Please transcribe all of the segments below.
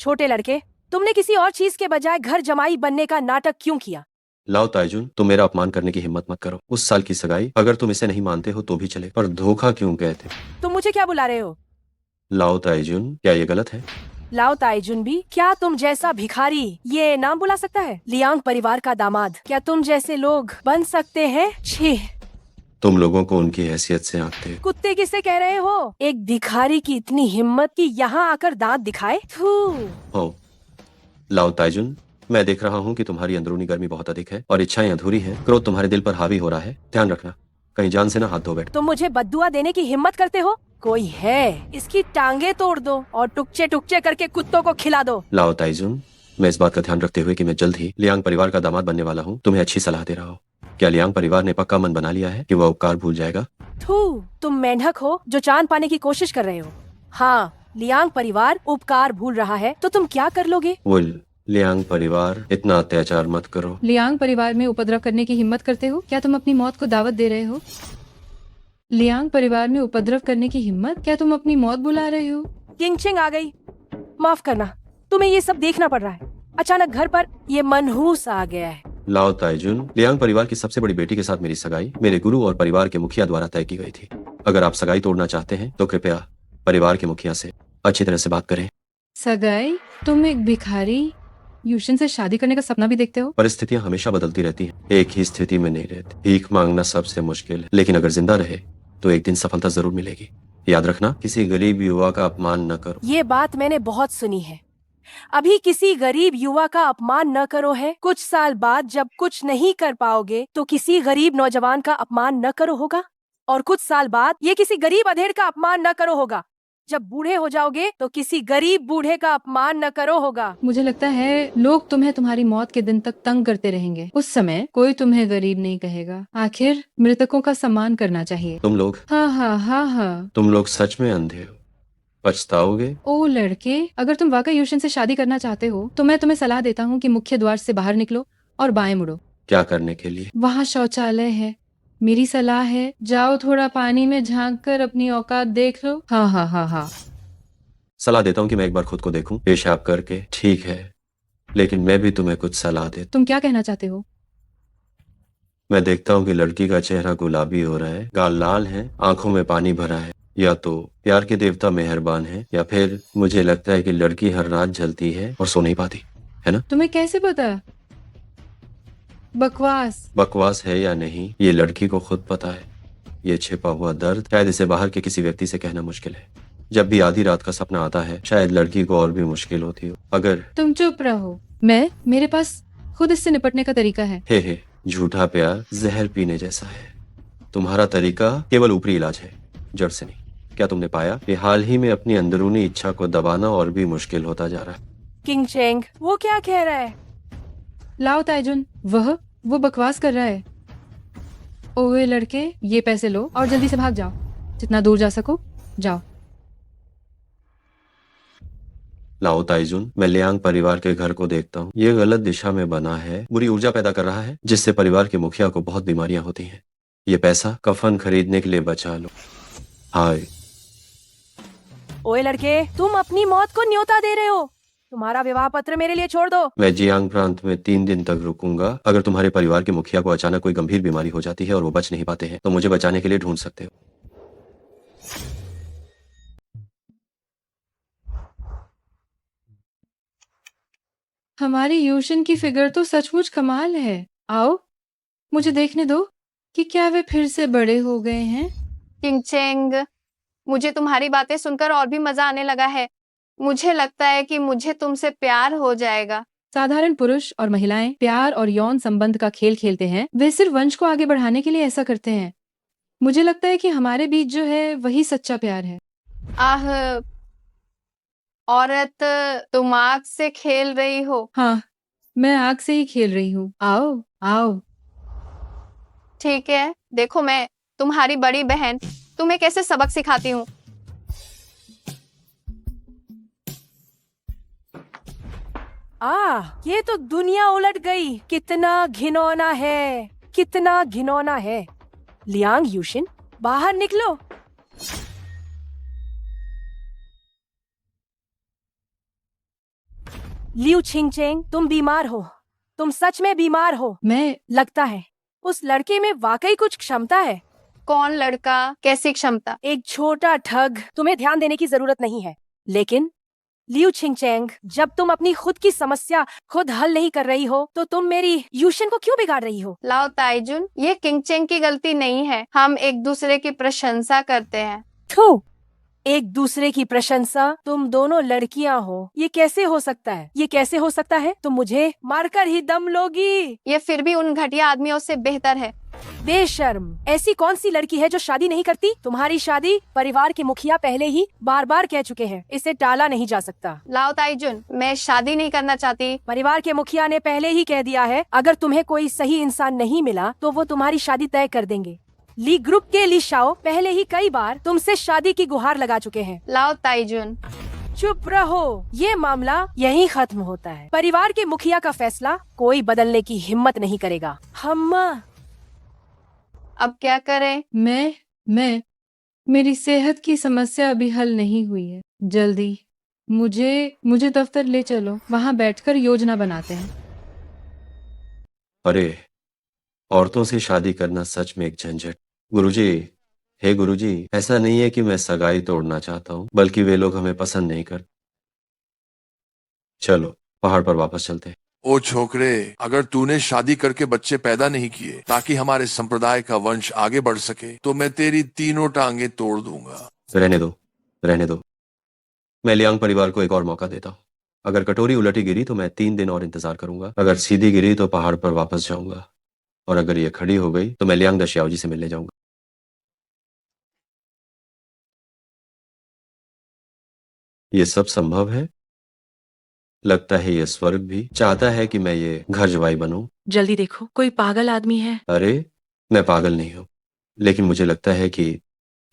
छोटे लड़के, तुमने किसी और चीज के बजाय घर जमाई बनने का नाटक क्यों किया? लाओ ताइजुन, तुम मेरा अपमान करने की हिम्मत मत करो। उस साल की सगाई अगर तुम इसे नहीं मानते हो तो भी चले, पर धोखा क्यों गए थे? तुम मुझे क्या बुला रहे हो? लाओ ताइजुन, क्या ये गलत है? लाओ ताइजुन भी? क्या तुम जैसा भिखारी ये नाम बुला सकता है? लियांग परिवार का दामाद, क्या तुम जैसे लोग बन सकते हैं? छी! तुम लोगों को उनकी हैसियत से आंकते। कुत्ते किसे कह रहे हो? एक भिखारी की इतनी हिम्मत कि यहाँ आकर दांत दिखाए? थू! हो लाओ ताइजुन, मैं देख रहा हूँ कि तुम्हारी अंदरूनी गर्मी बहुत अधिक है और इच्छाएं अधूरी हैं। क्रोध तुम्हारे दिल पर हावी हो रहा है। ध्यान रखना, कहीं जान से ना हाथ धो बैठ। तुम मुझे बद्दुआ देने की हिम्मत करते हो? कोई है, इसकी टांगे तोड़ दो और टुकचे टुकचे करके कुत्तों को खिला दो। लाओ ताइजुन, मैं इस बात का ध्यान रखते हुए कि मैं जल्द ही लियांग परिवार का दामाद बनने वाला हूँ, तुम्हें अच्छी सलाह दे रहा हूँ। क्या लियांग परिवार ने पक्का मन बना लिया है कि वह उपकार भूल जाएगा? थू! तुम मेंढक हो जो चांद पाने की कोशिश कर रहे हो। हाँ, लियांग परिवार उपकार भूल रहा है तो तुम क्या कर लोगे? वो लियांग परिवार, इतना अत्याचार मत करो। लियांग परिवार में उपद्रव करने की हिम्मत करते हो? क्या तुम अपनी मौत को दावत दे रहे हो? लियांग परिवार में उपद्रव करने की हिम्मत? क्या तुम अपनी मौत बुला रहे हो? किंगचिंग आ गई। माफ करना, तुम्हें ये सब देखना पड़ रहा है। अचानक घर पर ये मनहूस आ गया है। लाओ ताइजुन, लियांग परिवार की सबसे बड़ी बेटी के साथ मेरी सगाई मेरे गुरु और परिवार के मुखिया द्वारा तय की गई थी। अगर आप सगाई तोड़ना चाहते हैं तो कृपया परिवार के मुखिया से अच्छी तरह से बात करें। सगाई? तुम एक भिखारी यूशन से शादी करने का सपना भी देखते हो? परिस्थितियां हमेशा बदलती रहती हैं, एक ही स्थिति में नहीं रहती। भीख मांगना सबसे मुश्किल है, लेकिन अगर जिंदा रहे तो एक दिन सफलता जरूर मिलेगी। याद रखना, किसी गरीब युवा का अपमान न करो। ये बात मैंने बहुत सुनी है। अभी किसी गरीब युवा का अपमान न करो है, कुछ साल बाद जब कुछ नहीं कर पाओगे तो किसी गरीब नौजवान का अपमान न करो होगा, और कुछ साल बाद ये किसी गरीब अधेड़ का अपमान न करो होगा। जब बूढ़े हो जाओगे तो किसी गरीब बूढ़े का अपमान न करो होगा। मुझे लगता है लोग तुम्हें तुम्हारी मौत के दिन तक तंग करते रहेंगे। उस समय कोई तुम्हें गरीब नहीं कहेगा। आखिर मृतकों का सम्मान करना चाहिए। तुम लोग हाँ हाँ हाँ हाँ। तुम लोग सच में अंधे हो, पछताओगे। ओ लड़के, अगर तुम वाकई यूशन से शादी करना चाहते हो तो मैं तुम्हें सलाह देता हूँ कि मुख्य द्वार से बाहर निकलो और बाएं मुड़ो। क्या करने के लिए? वहाँ शौचालय है। मेरी सलाह है, जाओ थोड़ा पानी में झांक कर अपनी औकात देख लो। हाँ हाँ हाँ हाँ। सलाह देता हूँ कि मैं एक बार खुद को देखूं पेशाब करके। ठीक है, लेकिन मैं भी तुम्हें कुछ सलाह देता। तुम क्या कहना चाहते हो? मैं देखता हूँ कि लड़की का चेहरा गुलाबी हो रहा है, गाल लाल है, आंखों में पानी भरा है। या तो प्यार के देवता मेहरबान है, या फिर मुझे लगता है कि लड़की हर रात जलती है और सो नहीं पाती है ना? तुम्हें कैसे पता? बकवास। बकवास है या नहीं, ये लड़की को खुद पता है। ये छिपा हुआ दर्द शायद इसे बाहर के किसी व्यक्ति से कहना मुश्किल है। जब भी आधी रात का सपना आता है, शायद लड़की को और भी मुश्किल होती हो। अगर तुम चुप रहो। मेरे पास खुद इससे निपटने का तरीका है। हे, झूठा प्यार जहर पीने जैसा है। तुम्हारा तरीका केवल ऊपरी इलाज है, जड़ से नहीं। क्या तुमने पाया कि हाल ही में अपनी अंदरूनी इच्छा को दबाना और भी मुश्किल होता जा रहा है? किंगचेंग, वो क्या कह रहा है? लाओ ताइजुन, वो बकवास कर रहा है। ओए लड़के, ये पैसे लो और जल्दी से भाग जाओ। जितना दूर जा सको जाओ। लाओ ताइजुन, मैं लियांग परिवार के घर को देखता हूँ। ये गलत दिशा में बना है, बुरी ऊर्जा पैदा कर रहा है, जिससे परिवार के मुखिया को बहुत बीमारियां होती हैं। ये पैसा कफन खरीदने के लिए बचा लो। हाय। ओए लड़के, तुम अपनी मौत को न्योता दे रहे हो। तुम्हारा विवाह पत्र मेरे लिए छोड़ दो। मैं जियांग प्रांत में 3 दिन तक रुकूंगा। अगर तुम्हारे परिवार के मुखिया को अचानक कोई गंभीर बीमारी हो जाती है और वो बच नहीं पाते हैं, तो मुझे बचाने के लिए ढूंढ सकते हो। हमारी यूशन की फिगर तो सचमुच कमाल है। आओ, मुझे देखने दो कि क्या वे फिर से बड़े हो गए हैं। किंगचेंग, मुझे तुम्हारी बातें सुनकर और भी मजा आने लगा है। मुझे लगता है कि मुझे तुमसे प्यार हो जाएगा। साधारण पुरुष और महिलाएं प्यार और यौन संबंध का खेल खेलते हैं। वे सिर्फ वंश को आगे बढ़ाने के लिए ऐसा करते हैं। मुझे लगता है कि हमारे बीच जो है वही सच्चा प्यार है। आह, औरत, तुम आग से खेल रही हो। हाँ, मैं आग से ही खेल रही हूँ। आओ आओ। ठीक है, देखो मैं तुम्हारी बड़ी बहन तुम्हें कैसे सबक सिखाती हूँ। ये तो दुनिया उलट गई। कितना घिनौना है, कितना घिनौना है। लियांग यूशिन, बाहर निकलो। लियू छिंगचेंग, तुम बीमार हो। तुम सच में बीमार हो। मैं लगता है उस लड़के में वाकई कुछ क्षमता है। कौन लड़का? कैसी क्षमता? एक छोटा ठग। तुम्हें ध्यान देने की जरूरत नहीं है। लेकिन लियू छिंगचेंग, जब तुम अपनी खुद की समस्या खुद हल नहीं कर रही हो तो तुम मेरी यूशन को क्यों बिगाड़ रही हो? लाओ ताइजुन, ये किंगचेंग की गलती नहीं है। हम एक दूसरे की प्रशंसा करते हैं। थू, एक दूसरे की प्रशंसा? तुम दोनों लड़कियां हो, ये कैसे हो सकता है? ये कैसे हो सकता है? तुम मुझे मारकर ही दम लोगी। ये फिर भी उन घटिया आदमियों से बेहतर है। बेशर्म, ऐसी कौन सी लड़की है जो शादी नहीं करती? तुम्हारी शादी परिवार के मुखिया पहले ही बार बार कह चुके हैं, इसे टाला नहीं जा सकता। लाओ ताइजुन, मैं शादी नहीं करना चाहती। परिवार के मुखिया ने पहले ही कह दिया है, अगर तुम्हें कोई सही इंसान नहीं मिला तो वो तुम्हारी शादी तय कर देंगे। ली ग्रुप के ली शाओ पहले ही कई बार तुमसे शादी की गुहार लगा चुके हैं। लाओ ताइजुन, चुप रहो, ये मामला यहीं खत्म होता है। परिवार के मुखिया का फैसला कोई बदलने की हिम्मत नहीं करेगा। हम अब क्या करें? मैं मेरी सेहत की समस्या अभी हल नहीं हुई है। जल्दी मुझे दफ्तर ले चलो, वहाँ बैठकर योजना बनाते हैं। अरे, औरतों से शादी करना सच में एक झंझट। गुरुजी, हे गुरुजी, ऐसा नहीं है कि मैं सगाई तोड़ना चाहता हूँ, बल्कि वे लोग हमें पसंद नहीं कर। चलो पहाड़ पर वापस चलते हैं। ओ छोकरे, अगर तूने शादी करके बच्चे पैदा नहीं किए ताकि हमारे संप्रदाय का वंश आगे बढ़ सके तो मैं तेरी तीनों टांगे तोड़ दूंगा। रहने दो, रहने दो। मैं लियांग परिवार को एक और मौका देता हूँ। अगर कटोरी उलटी गिरी तो मैं 3 दिन और इंतजार करूंगा। अगर सीधी गिरी तो पहाड़ पर वापस जाऊंगा। और अगर ये खड़ी हो गई तो मैं लियांग दशियाओ जी से मिलने जाऊंगा। ये सब संभव है। लगता है ये स्वर्ग भी चाहता है कि मैं ये घर जवाई बनूं। जल्दी देखो, कोई पागल आदमी है। अरे, मैं पागल नहीं हूं, लेकिन मुझे लगता है कि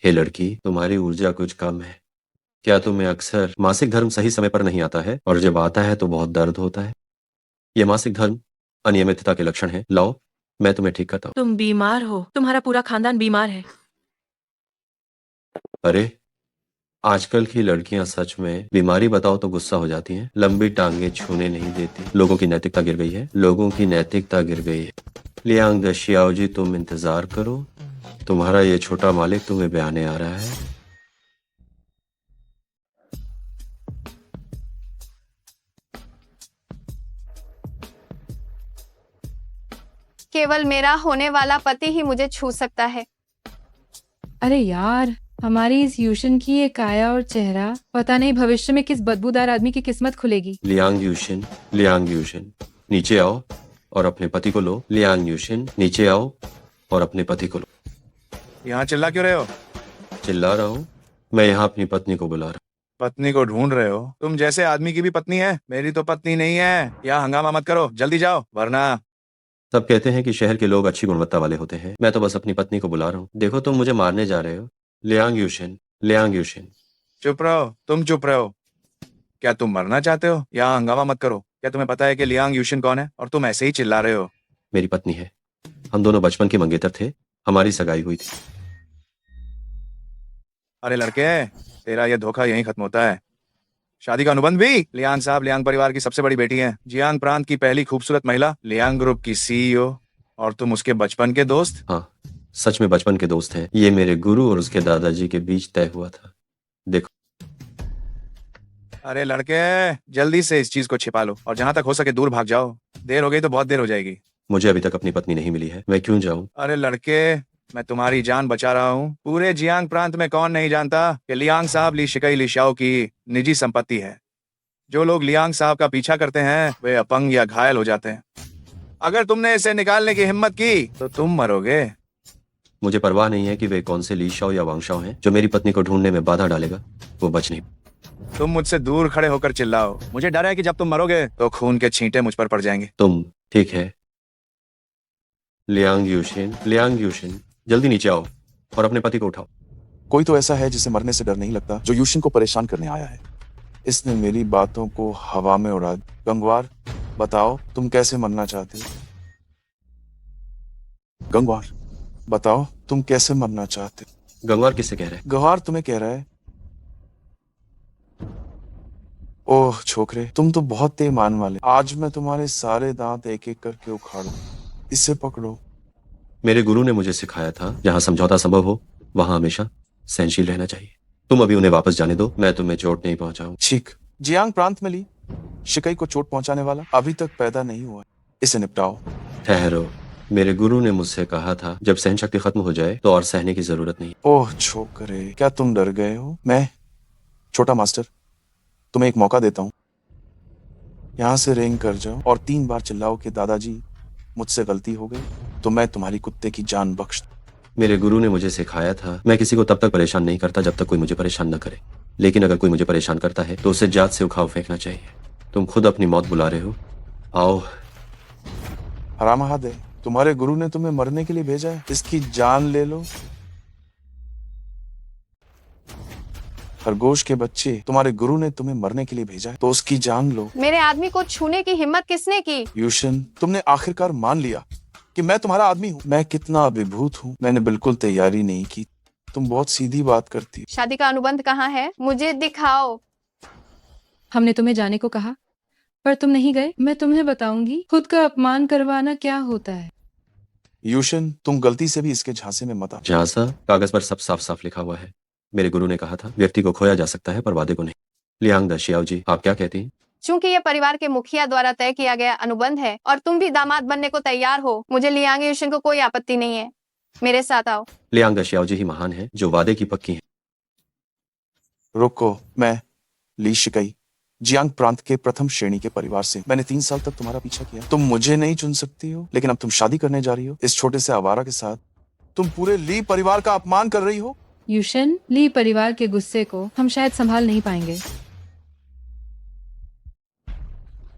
हे लड़की, तुम्हारी ऊर्जा कुछ कम है। क्या तुम्हें अक्सर मासिक धर्म सही समय पर नहीं आता है, और जब आता है तो बहुत दर्द होता है? यह मासिक धर्म अनियमितता के लक्षण है। लाओ, मैं तुम्हें ठीक करता हूँ। तुम बीमार हो, तुम्हारा पूरा खानदान बीमार है। अरे, आजकल की लड़कियां सच में बीमारी बताओ तो गुस्सा हो जाती हैं। लंबी टांगे छूने नहीं देती। लोगों की नैतिकता गिर गई है। लोगों की नैतिकता गिर गई है। लियांग दशियाओ जी, तुम इंतजार करो। तुम्हारा ये छोटा मालिक तुम्हें ब्याने आ रहा है। केवल मेरा होने वाला पति ही मुझे छू सकता है। अरे यार, हमारी इस यूशन की ये काया और चेहरा, पता नहीं भविष्य में किस बदबूदार आदमी की किस्मत खुलेगी। लियांग यूशिन, नीचे आओ और अपने पति को लो। लियांग यूशिन, नीचे आओ और अपने पति को लो। यहाँ चिल्ला क्यों रहे हो? चिल्ला रहा हूँ? मैं यहाँ अपनी पत्नी को बुला रहा हूँ। पत्नी को ढूंढ रहे हो? तुम जैसे आदमी की भी पत्नी है, मेरी तो पत्नी नहीं है। यहाँ हंगामा मत करो, जल्दी जाओ वरना। सब कहते हैं कि शहर के लोग अच्छी गुणवत्ता वाले होते हैं। मैं तो बस अपनी पत्नी को बुला रहा हूँ। देखो, तुम मुझे मारने जा रहे हो। लियांग यूशिन। चुप रहो, तुम चुप रहो। क्या तुम मरना चाहते हो? यहाँ हंगामा मत करो। क्या तुम्हें पता है कि लियांग यूशिन कौन है? और तुम ऐसे ही चिल्ला रहे हो। मेरी पत्नी है। हम दोनों बचपन के मंगेतर थे। हमारी सगाई हुई थी। अरे लड़के, तेरा ये धोखा यहीं खत्म होता है। शादी का अनुबंध भी। लियांग साहब लियांग परिवार की सबसे बड़ी बेटी हैं। जियांग प्रांत की पहली खूबसूरत महिला, लियांग ग्रुप की सीईओ, और तुम उसके बचपन के दोस्त। हाँ, सच में बचपन के दोस्त हैं। ये मेरे गुरु और उसके दादाजी के बीच तय हुआ था। देखो। अरे लड़के, जल्दी से इस चीज को छिपा लो और जहां तक हो सके दूर भाग जाओ। देर हो गई तो बहुत देर हो जाएगी। मुझे अभी तक अपनी पत्नी नहीं मिली है। मैं क्यों जाऊं? अरे लड़के, मैं तुम्हारी जान बचा रहा हूँ। पूरे जियांग प्रांत में कौन नहीं जानता कि लियांग साहब ली शिकई ली शाओ की निजी संपत्ति है। जो लोग लियांग साहब का पीछा करते हैं वे अपंग या घायल हो जाते हैं। अगर तुमने इसे निकालने की हिम्मत की तो तुम मरोगे। मुझे परवाह नहीं है कि वे कौन से लीशाओ या वांगशाओ हैं। जो मेरी पत्नी को ढूंढने में बाधा डालेगा वो बच नहीं। तुम मुझसे दूर खड़े होकर चिल्लाओ। मुझे डर है कि जब तुम मरोगे तो खून के छींटे मुझ पर पड़ जाएंगे। तुम ठीक है। लियांग यूशिन, जल्दी नीचे आओ और अपने पति को उठाओ। कोई तो ऐसा है जिसे मरने से डर नहीं लगता, जो यूशिन को परेशान करने आया है। इसने मेरी बातों को हवा में उड़ा दिया। गंगवार, बताओ तुम कैसे मरना चाहते हो? गंगवार, बताओ तुम कैसे मरना चाहते हो? गंगवार किससे कह रहे हैं? गंगवार तुम्हें कह रहा है। ओह छोकरे, तुम तो बहुत तेमान वाले। आज मैं तुम्हारे सारे दांत एक एक करके उखाड़ू। इसे पकड़ो। मेरे गुरु ने मुझे सिखाया था, जहाँ समझौता संभव हो वहां हमेशा सहनशील रहना चाहिए। तुम अभी उन्हें वापस जाने दो, मैं तुम्हें चोट नहीं पहुंचाऊं। ठीक। जियांग प्रांत में ली शिकई को चोट पहुंचाने वाला अभी तक पैदा नहीं हुआ है। इसे निपटाओ। ठहरो, मेरे गुरु ने मुझसे कहा था जब सहन शक्ति खत्म हो जाए तो और सहने की जरूरत नहीं। ओह छोकरे, क्या तुम डर गए हो? मैं छोटा मास्टर तुम्हें एक मौका देता हूँ। यहाँ से रेंग कर जाओ और 3 बार चिल्लाओ कि दादाजी मुझसे गलती हो गई, तो मैं तुम्हारी कुत्ते की जान बख्श दूं। मेरे गुरु ने मुझे सिखाया था, मैं किसी को तब तक परेशान नहीं करता जब तक कोई मुझे परेशान न करे, लेकिन अगर कोई मुझे परेशान करता है तो उसे जात से उखाड़ फेंकना चाहिए। तुम खुद अपनी मौत बुला रहे हो। आओ। हरामहादे, तुम्हारे गुरु ने तुम्हें मरने के लिए भेजा है, इसकी जान ले लो। खरगोश के बच्चे, तुम्हारे गुरु ने तुम्हें मरने के लिए भेजा है तो उसकी जान लो। मेरे आदमी को छूने की हिम्मत किसने की? यूशन, तुमने आखिरकार मान लिया कि मैं तुम्हारा आदमी हूँ। मैं कितना अभिभूत हूँ। मैंने बिल्कुल तैयारी नहीं की। तुम बहुत सीधी बात करती हो। शादी का अनुबंध कहाँ है? मुझे दिखाओ। हमने तुम्हें जाने को कहा पर तुम नहीं गए। मैं तुम्हें बताऊंगी खुद का अपमान करवाना क्या होता है। यूशन, तुम गलती से भी इसके झांसे में मत आ। झांसा? कागज पर सब साफ साफ लिखा हुआ है। मेरे गुरु ने कहा था व्यक्ति को खोया जा सकता है पर वादे को नहीं। लियांग दशियाओ जी, आप क्या कहती हैं? चूंकि ये परिवार के मुखिया द्वारा तय किया गया अनुबंध है और तुम भी दामाद बनने को तैयार हो, मुझे लियांग यूशन को कोई आपत्ति नहीं है। मेरे साथ आओ। लियांग दशियाओ जी ही महान है जो वादे की पक्की है। रुको, मैं ली शिकई, जियांग प्रांत के प्रथम श्रेणी के परिवार से। मैंने 3 साल तक तुम्हारा पीछा किया। तुम मुझे नहीं चुन सकती हो, लेकिन अब तुम शादी करने जा रही हो इस छोटे से आवारा के साथ। तुम पूरे ली परिवार का अपमान कर रही हो। यूशन, ली परिवार के गुस्से को हम शायद संभाल नहीं पाएंगे।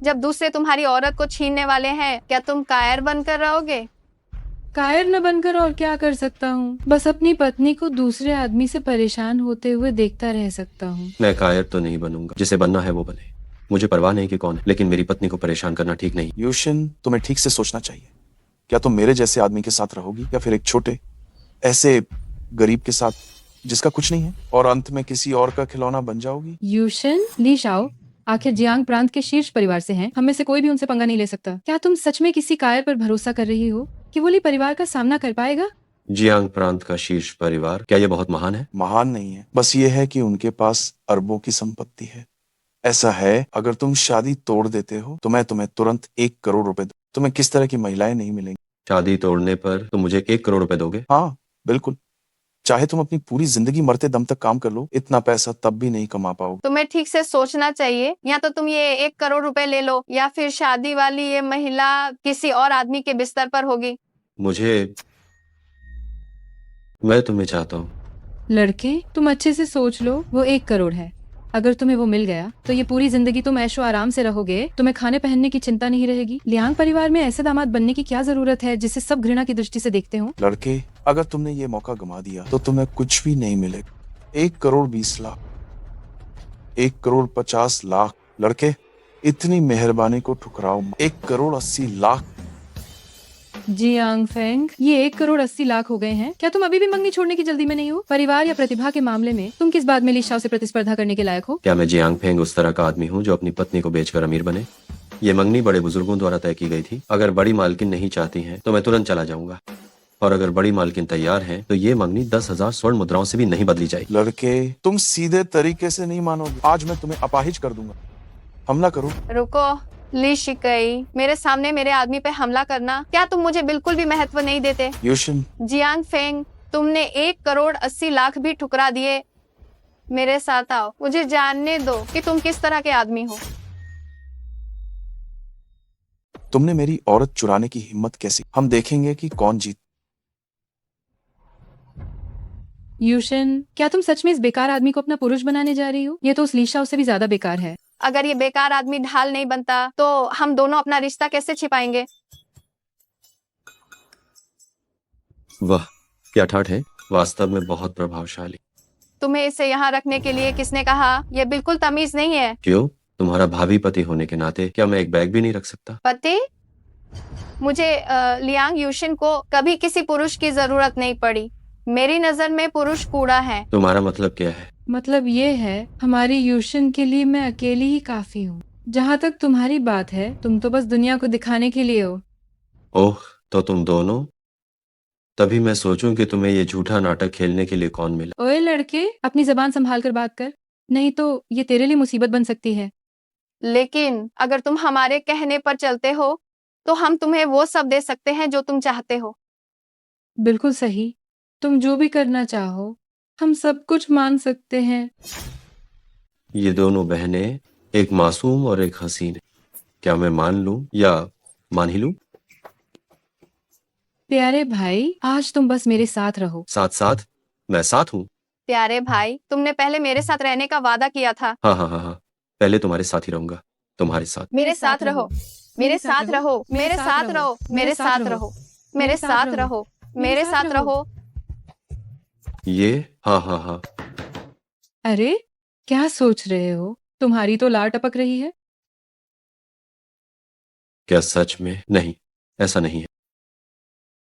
जब दूसरे तुम्हारी औरत को छीनने वाले हैं, क्या तुम कायर बनकर रहोगे? कायर न बनकर और क्या कर सकता हूँ? बस अपनी पत्नी को दूसरे आदमी से परेशान होते हुए देखता रह सकता हूँ। मैं कायर तो नहीं बनूंगा, जिसे बनना है वो बने। मुझे परवाह नहीं कि कौन है, लेकिन मेरी पत्नी को परेशान करना ठीक नहीं। यूशन, तुम्हें ठीक से सोचना चाहिए। क्या तुम मेरे जैसे आदमी के साथ रहोगी या फिर एक छोटे ऐसे गरीब के साथ जिसका कुछ नहीं है और अंत में किसी और का खिलौना बन जाओगी? यूशन, ली शाओ आखिर जियांग प्रांत के शीर्ष परिवार से हैं। हम में से कोई भी उनसे पंगा नहीं ले सकता। क्या तुम सच में किसी कायर पर भरोसा कर रही हो कि वो ली परिवार का सामना कर पाएगा? जियांग प्रांत का शीर्ष परिवार, क्या ये बहुत महान है? महान नहीं है, बस ये है कि उनके पास अरबों की संपत्ति है। ऐसा है, अगर तुम शादी तोड़ देते हो तो मैं तुम्हें तुरंत 1 करोड़ रुपए दूं। तुम्हें किस तरह की महिलाएं नहीं मिलेंगी? शादी तोड़ने पर तुम मुझे 1 करोड़ रुपए दोगे? हाँ बिल्कुल। चाहे तुम अपनी पूरी जिंदगी मरते दम तक काम कर लो, इतना पैसा तब भी नहीं कमा पाओगे। तुम्हें ठीक से सोचना चाहिए। या तो तुम ये 1 करोड़ रुपए ले लो या फिर शादी वाली ये महिला किसी और आदमी के बिस्तर पर होगी। मैं तुम्हें चाहता हूँ। लड़के, तुम अच्छे से सोच लो। वो 1 करोड़ है। अगर तुम्हें वो मिल गया तो ये पूरी जिंदगी तुम ऐशो आराम से रहोगे। तुम्हें खाने पहनने की चिंता नहीं रहेगी। लियांग परिवार में ऐसे दामाद बनने की क्या जरूरत है जिसे सब घृणा की दृष्टि से देखते हो? लड़के, अगर तुमने ये मौका गंवा दिया तो तुम्हें कुछ भी नहीं मिलेगा। 1 करोड़ 20 लाख, 1 करोड़ 50 लाख। लड़के, इतनी मेहरबानी को ठुकराओ। 1 करोड़ 80 लाख। जियांग फेंग, ये 1 करोड़ 80 लाख हो गए हैं। क्या तुम अभी भी मंगनी छोड़ने की जल्दी में नहीं हो? परिवार या प्रतिभा के मामले में तुम किस बात में ली शाओ से प्रतिस्पर्धा करने के लायक हो? क्या मैं जियांग फेंग उस तरह का आदमी हूँ जो अपनी पत्नी को बेचकर अमीर बने? ये मंगनी बड़े बुजुर्गों द्वारा तय की गई थी। अगर बड़ी मालकिन नहीं चाहती हैं तो मैं तुरंत चला जाऊंगा, और अगर बड़ी मालकिन तैयार है तो ये मंगनी 10,000 स्वर्ण मुद्राओं से भी नहीं बदली जाएगी। लड़के, तुम सीधे तरीके से नहीं मानोगे। आज मैं तुम्हें अपाहिज कर दूंगा। हमला करो। रुको ली शिकई, मेरे सामने मेरे आदमी पे हमला करना? क्या तुम मुझे बिल्कुल भी महत्व नहीं देते? यूशन, जियांग फेंग, तुमने 1 करोड़ 80 लाख भी ठुकरा दिए। मेरे साथ आओ, मुझे जानने दो कि तुम किस तरह के आदमी हो। तुमने मेरी औरत चुराने की हिम्मत कैसी? हम देखेंगे कि कौन जीत। यूशन, क्या तुम सच में इस बेकार आदमी को अपना पुरुष बनाने जा रही हो? ये तो उस ली शाओ से भी ज्यादा बेकार है। अगर ये बेकार आदमी ढाल नहीं बनता तो हम दोनों अपना रिश्ता कैसे छिपाएंगे? वाह, क्या ठाठ है, वास्तव में बहुत प्रभावशाली। तुम्हें इसे यहाँ रखने के लिए किसने कहा? ये बिल्कुल तमीज नहीं है। क्यों? तुम्हारा भावी पति होने के नाते क्या मैं एक बैग भी नहीं रख सकता? पति? मुझे लियांग यूशिन को कभी किसी पुरुष की जरूरत नहीं पड़ी। मेरी नजर में पुरुष कूड़ा है। तुम्हारा मतलब क्या है? मतलब ये है हमारी यूशन के लिए मैं अकेली ही काफी हूँ। जहाँ तक तुम्हारी बात है, तुम तो बस दुनिया को दिखाने के लिए हो। ओह, तो तुम दोनों? तभी मैं सोचूं कि तुम्हें ये झूठा नाटक खेलने के लिए कौन मिला। ओए लड़के, अपनी जबान संभाल कर बात कर, नहीं तो ये तेरे लिए मुसीबत बन सकती है। लेकिन अगर तुम हमारे कहने पर चलते हो तो हम तुम्हें वो सब दे सकते हैं जो तुम चाहते हो। बिल्कुल सही, तुम जो भी करना चाहो, हम सब कुछ मान सकते हैं। ये दोनों बहनें, एक मासूम और एक हसीन है। क्या मैं मान लूं या मान ही लूं? प्यारे भाई, आज तुम बस मेरे साथ रहो। साथ साथ? मैं साथ हूँ। प्यारे भाई, तुमने पहले मेरे साथ रहने का वादा किया था। हाँ हाँ हाँ हाँ, पहले तुम्हारे साथ ही रहूंगा, तुम्हारे साथ। मेरे साथ रहो, मेरे साथ रहो, मेरे साथ रहो, मेरे साथ रहो, मेरे साथ रहो, मेरे साथ रहो। ये हाँ हाँ हाँ। अरे, क्या सोच रहे हो? तुम्हारी तो लार टपक रही है। क्या सच में? नहीं, ऐसा नहीं है।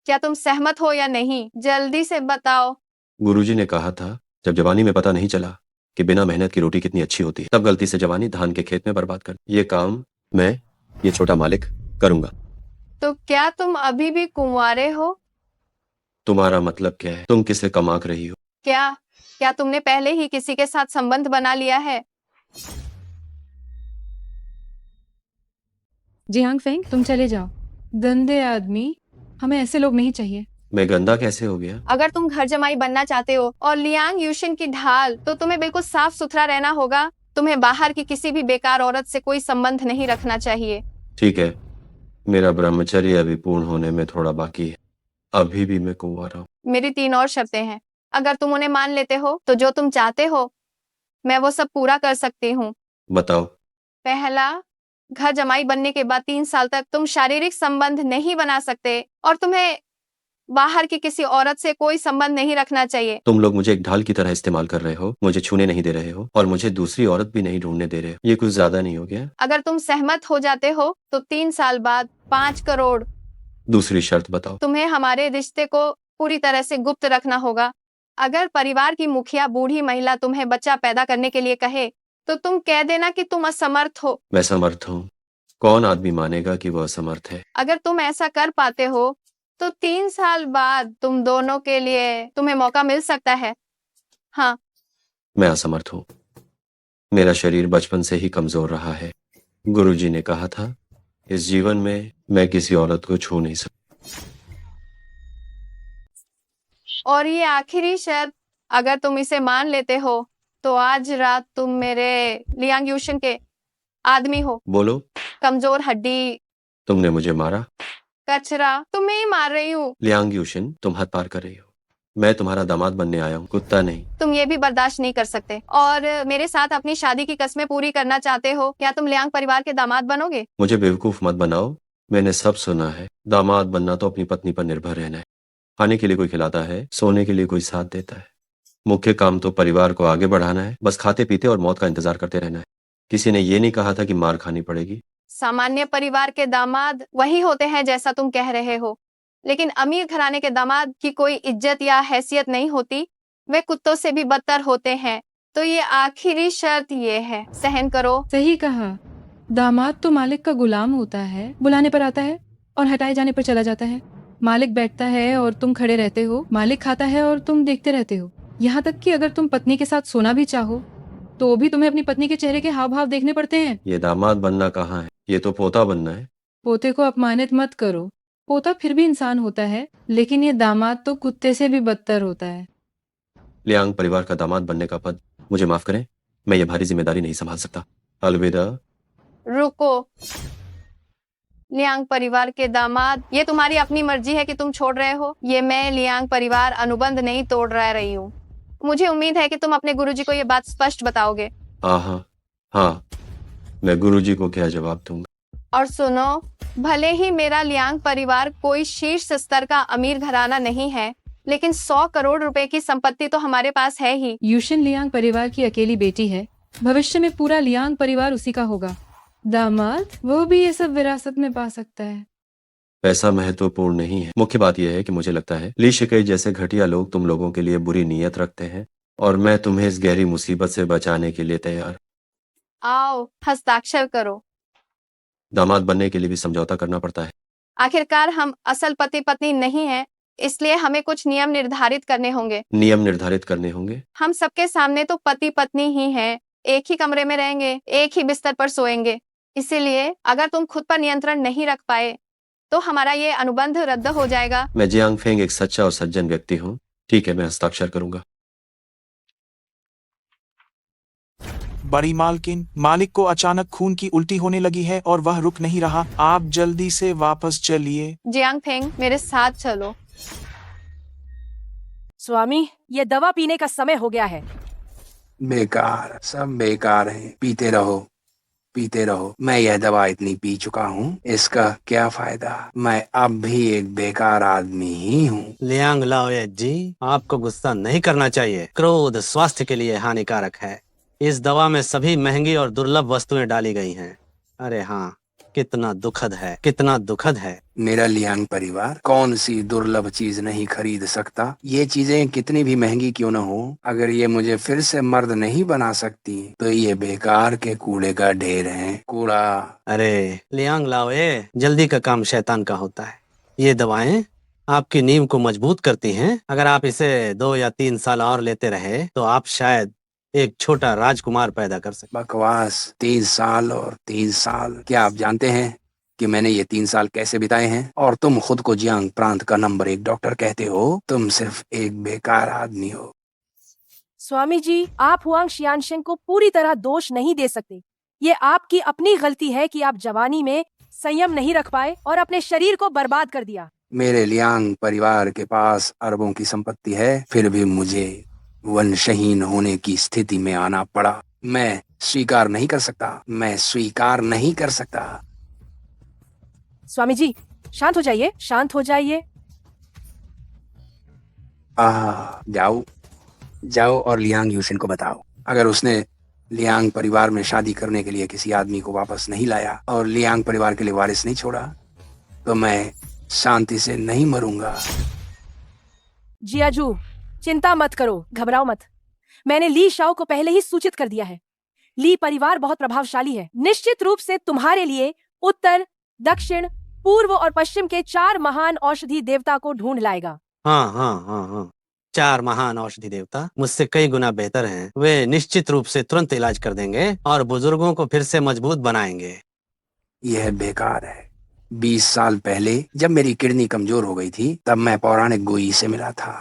क्या तुम सहमत हो या नहीं? जल्दी से बताओ। गुरुजी ने कहा था, जब जवानी में पता नहीं चला कि बिना मेहनत की रोटी कितनी अच्छी होती है, तब गलती से जवानी धान के खेत में बर्बाद कर। ये काम मैं, ये छोटा मालिक, करूंगा। तो क्या तुम अभी भी कुंवारे हो? तुम्हारा मतलब क्या है? तुम किसे कमाक रही हो? क्या क्या तुमने पहले ही किसी के साथ संबंध बना लिया है? जियांग फेंग, तुम चले जाओ। गंदे आदमी, हमें ऐसे लोग नहीं चाहिए। मैं गंदा कैसे हो गया? अगर तुम घर जमाई बनना चाहते हो और लियांग यूशिन की ढाल, तो तुम्हें बिल्कुल साफ सुथरा रहना होगा। तुम्हें बाहर की किसी भी बेकार औरत से कोई संबंध नहीं रखना चाहिए। ठीक है, मेरा ब्रह्मचर्य अभी पूर्ण होने में थोड़ा बाकी है। अभी भी मैं कुंवारा हूँ। मेरी 3 और शर्तें हैं। अगर तुम उन्हें मान लेते हो तो जो तुम चाहते हो मैं वो सब पूरा कर सकती हूँ। बताओ। पहला, घर जमाई बनने के बाद 3 साल तक तुम शारीरिक संबंध नहीं बना सकते और तुम्हें बाहर की किसी औरत से कोई संबंध नहीं रखना चाहिए। तुम लोग मुझे एक ढाल की तरह इस्तेमाल कर रहे हो, मुझे छूने नहीं दे रहे हो और मुझे दूसरी औरत भी नहीं ढूंढने दे रहे हो। ये कुछ ज्यादा नहीं हो गया? अगर तुम सहमत हो जाते हो तो 3 साल बाद 5 करोड़। दूसरी शर्त बताओ। तुम्हें हमारे रिश्ते को पूरी तरह से गुप्त रखना होगा। अगर परिवार की मुखिया बूढ़ी महिला तुम्हें बच्चा पैदा करने के लिए कहे तो तुम कह देना कि तुम असमर्थ हो। मैं समर्थ हूँ। कौन आदमी मानेगा कि वह असमर्थ है? अगर तुम ऐसा कर पाते हो तो 3 साल बाद तुम दोनों के लिए तुम्हें मौका मिल सकता है। हाँ, मैं असमर्थ हूँ। मेरा शरीर बचपन से ही कमजोर रहा है। गुरुजी ने कहा था, इस जीवन में मैं किसी औरत को छू नहीं सकता। और ये आखिरी शर्त, अगर तुम इसे मान लेते हो तो आज रात तुम मेरे लियांग यूशन के आदमी हो। बोलो। कमजोर हड्डी, तुमने मुझे मारा? कचरा। तुम्हें ही मार रही हूँ। लियांग यूशिन, तुम हद पार कर रही हो। मैं तुम्हारा दामाद बनने आया हूँ, कुत्ता नहीं। तुम ये भी बर्दाश्त नहीं कर सकते और मेरे साथ अपनी शादी की कस्में पूरी करना चाहते हो। क्या तुम लियांग परिवार के दामाद बनोगे? मुझे बेवकूफ मत बनाओ। मैंने सब सुना है। दामाद बनना तो अपनी पत्नी पर निर्भर रहना है। खाने के लिए कोई खिलाता है, सोने के लिए कोई साथ देता है। मुख्य काम तो परिवार को आगे बढ़ाना है। बस खाते पीते और मौत का इंतजार करते रहना है। किसी ने ये नहीं कहा था कि मार खानी पड़ेगी। सामान्य परिवार के दामाद वही होते हैं जैसा तुम कह रहे हो, लेकिन अमीर घराने के दामाद की कोई इज्जत या हैसियत नहीं होती। वे कुत्तों से भी बदतर होते हैं। तो ये आखिरी शर्त ये है, सहन करो। सही कहा। दामाद तो मालिक का गुलाम होता है, बुलाने पर आता है और हटाए जाने पर चला जाता है। मालिक बैठता है और तुम खड़े रहते हो, मालिक खाता है और तुम देखते रहते हो। यहाँ तक कि अगर तुम पत्नी के साथ सोना भी चाहो तो भी तुम्हें अपनी पत्नी के चेहरे के हाव भाव देखने पड़ते हैं। ये दामाद बनना कहाँ है, ये तो पोता बनना है। पोते को अपमानित मत करो। पोता फिर भी इंसान होता है, लेकिन ये दामाद तो कुत्ते से भी बदतर होता है। लियांग परिवार का दामाद बनने का पद मुझे माफ करें, मैं ये भारी जिम्मेदारी नहीं संभाल सकता। अलविदा। रुको, लियांग परिवार के दामाद, ये तुम्हारी अपनी मर्जी है कि तुम छोड़ रहे हो। ये मैं लियांग परिवार अनुबंध नहीं तोड़ रही हूँ। मुझे उम्मीद है कि तुम अपने गुरुजी को ये बात स्पष्ट बताओगे। हाँ, मैं गुरुजी को क्या जवाब दूंगा? और सुनो, भले ही मेरा लियांग परिवार कोई शीर्ष स्तर का अमीर घराना नहीं है, लेकिन 100 करोड़ रुपए की संपत्ति तो हमारे पास है ही। यूशिन लियांग परिवार की अकेली बेटी है। भविष्य में पूरा लियांग परिवार उसी का होगा। दामाद, वो भी ये सब विरासत में पा सकता है। पैसा महत्वपूर्ण नहीं है। मुख्य बात यह है कि मुझे लगता है ली शिकई जैसे घटिया लोग तुम लोगों के लिए बुरी नीयत रखते हैं और मैं तुम्हें इस गहरी मुसीबत से बचाने के लिए तैयार। आओ हस्ताक्षर करो। दामाद बनने के लिए भी समझौता करना पड़ता है। आखिरकार हम असल पति पत्नी नहीं हैं, इसलिए हमें कुछ नियम निर्धारित करने होंगे। नियम निर्धारित करने होंगे? हम सबके सामने तो पति पत्नी ही हैं, एक ही कमरे में रहेंगे, एक ही बिस्तर पर सोएंगे। इसीलिए अगर तुम खुद पर नियंत्रण नहीं रख पाए तो हमारा ये अनुबंध रद्द हो जाएगा। मैं जियांग फेंग एक सच्चा और सज्जन व्यक्ति हूँ। ठीक है, मैं हस्ताक्षर करूंगा। बड़ी मालकिन, मालिक को अचानक खून की उल्टी होने लगी है और वह रुक नहीं रहा। आप जल्दी से वापस चलिए। जियांग फेंग, मेरे साथ चलो। स्वामी, ये दवा पीने का समय हो गया है। बेकार, सब बेकार है। पीते रहो, पीते रहो। मैं यह दवा इतनी पी चुका हूँ, इसका क्या फायदा? मैं अब भी एक बेकार आदमी ही हूँ। लियांग लाओये जी, आपको गुस्सा नहीं करना चाहिए। क्रोध स्वास्थ्य के लिए हानिकारक है। इस दवा में सभी महंगी और दुर्लभ वस्तुएं डाली गई हैं। अरे हाँ, कितना दुखद है, कितना दुखद है। मेरा लियांग परिवार कौन सी दुर्लभ चीज नहीं खरीद सकता? ये चीजें कितनी भी महंगी क्यों न हो, अगर ये मुझे फिर से मर्द नहीं बना सकती तो ये बेकार के कूड़े का ढेर है। कूड़ा। अरे लियांग लाओये, जल्दी का काम शैतान का होता है। ये दवाएं आपकी नींव को मजबूत करती हैं। अगर आप इसे 2 या 3 साल और लेते रहे तो आप शायद एक छोटा राजकुमार पैदा कर सकते। बकवास। 3 साल और 3 साल। क्या आप जानते हैं कि मैंने ये 3 साल कैसे बिताए हैं? और तुम खुद को जियांग प्रांत का नंबर 1 डॉक्टर कहते हो? तुम सिर्फ एक बेकार आदमी हो। स्वामी जी, आप हुआंग शियानशेंग को पूरी तरह दोष नहीं दे सकते। ये आपकी अपनी गलती है कि आप जवानी में संयम नहीं रख पाए और अपने शरीर को बर्बाद कर दिया। मेरे लियांग परिवार के पास अरबों की संपत्ति है, फिर भी मुझे वंशहीन होने की स्थिति में आना पड़ा। मैं स्वीकार नहीं कर सकता, मैं स्वीकार नहीं कर सकता। स्वामी जी, शांत हो जाइए, शांत हो जाइए। जाओ जाओ और लियांग यूशिन को बताओ, अगर उसने लियांग परिवार में शादी करने के लिए किसी आदमी को वापस नहीं लाया और लियांग परिवार के लिए वारिस नहीं छोड़ा तो मैं शांति से नहीं मरूंगा। जियाजू, चिंता मत करो, घबराओ मत। मैंने ली शाओ को पहले ही सूचित कर दिया है। ली परिवार बहुत प्रभावशाली है। निश्चित रूप से तुम्हारे लिए उत्तर, दक्षिण, पूर्व और पश्चिम के 4 महान औषधि देवता को ढूंढ लाएगा। हाँ। 4 महान औषधि देवता मुझसे कई गुना बेहतर हैं। वे निश्चित रूप से तुरंत इलाज कर देंगे और बुजुर्गों को फिर से मजबूत बनाएंगे। यह बेकार है। 20 साल पहले जब मेरी किडनी कमजोर हो गई थी तब मैं पौराणिक गोई से मिला था।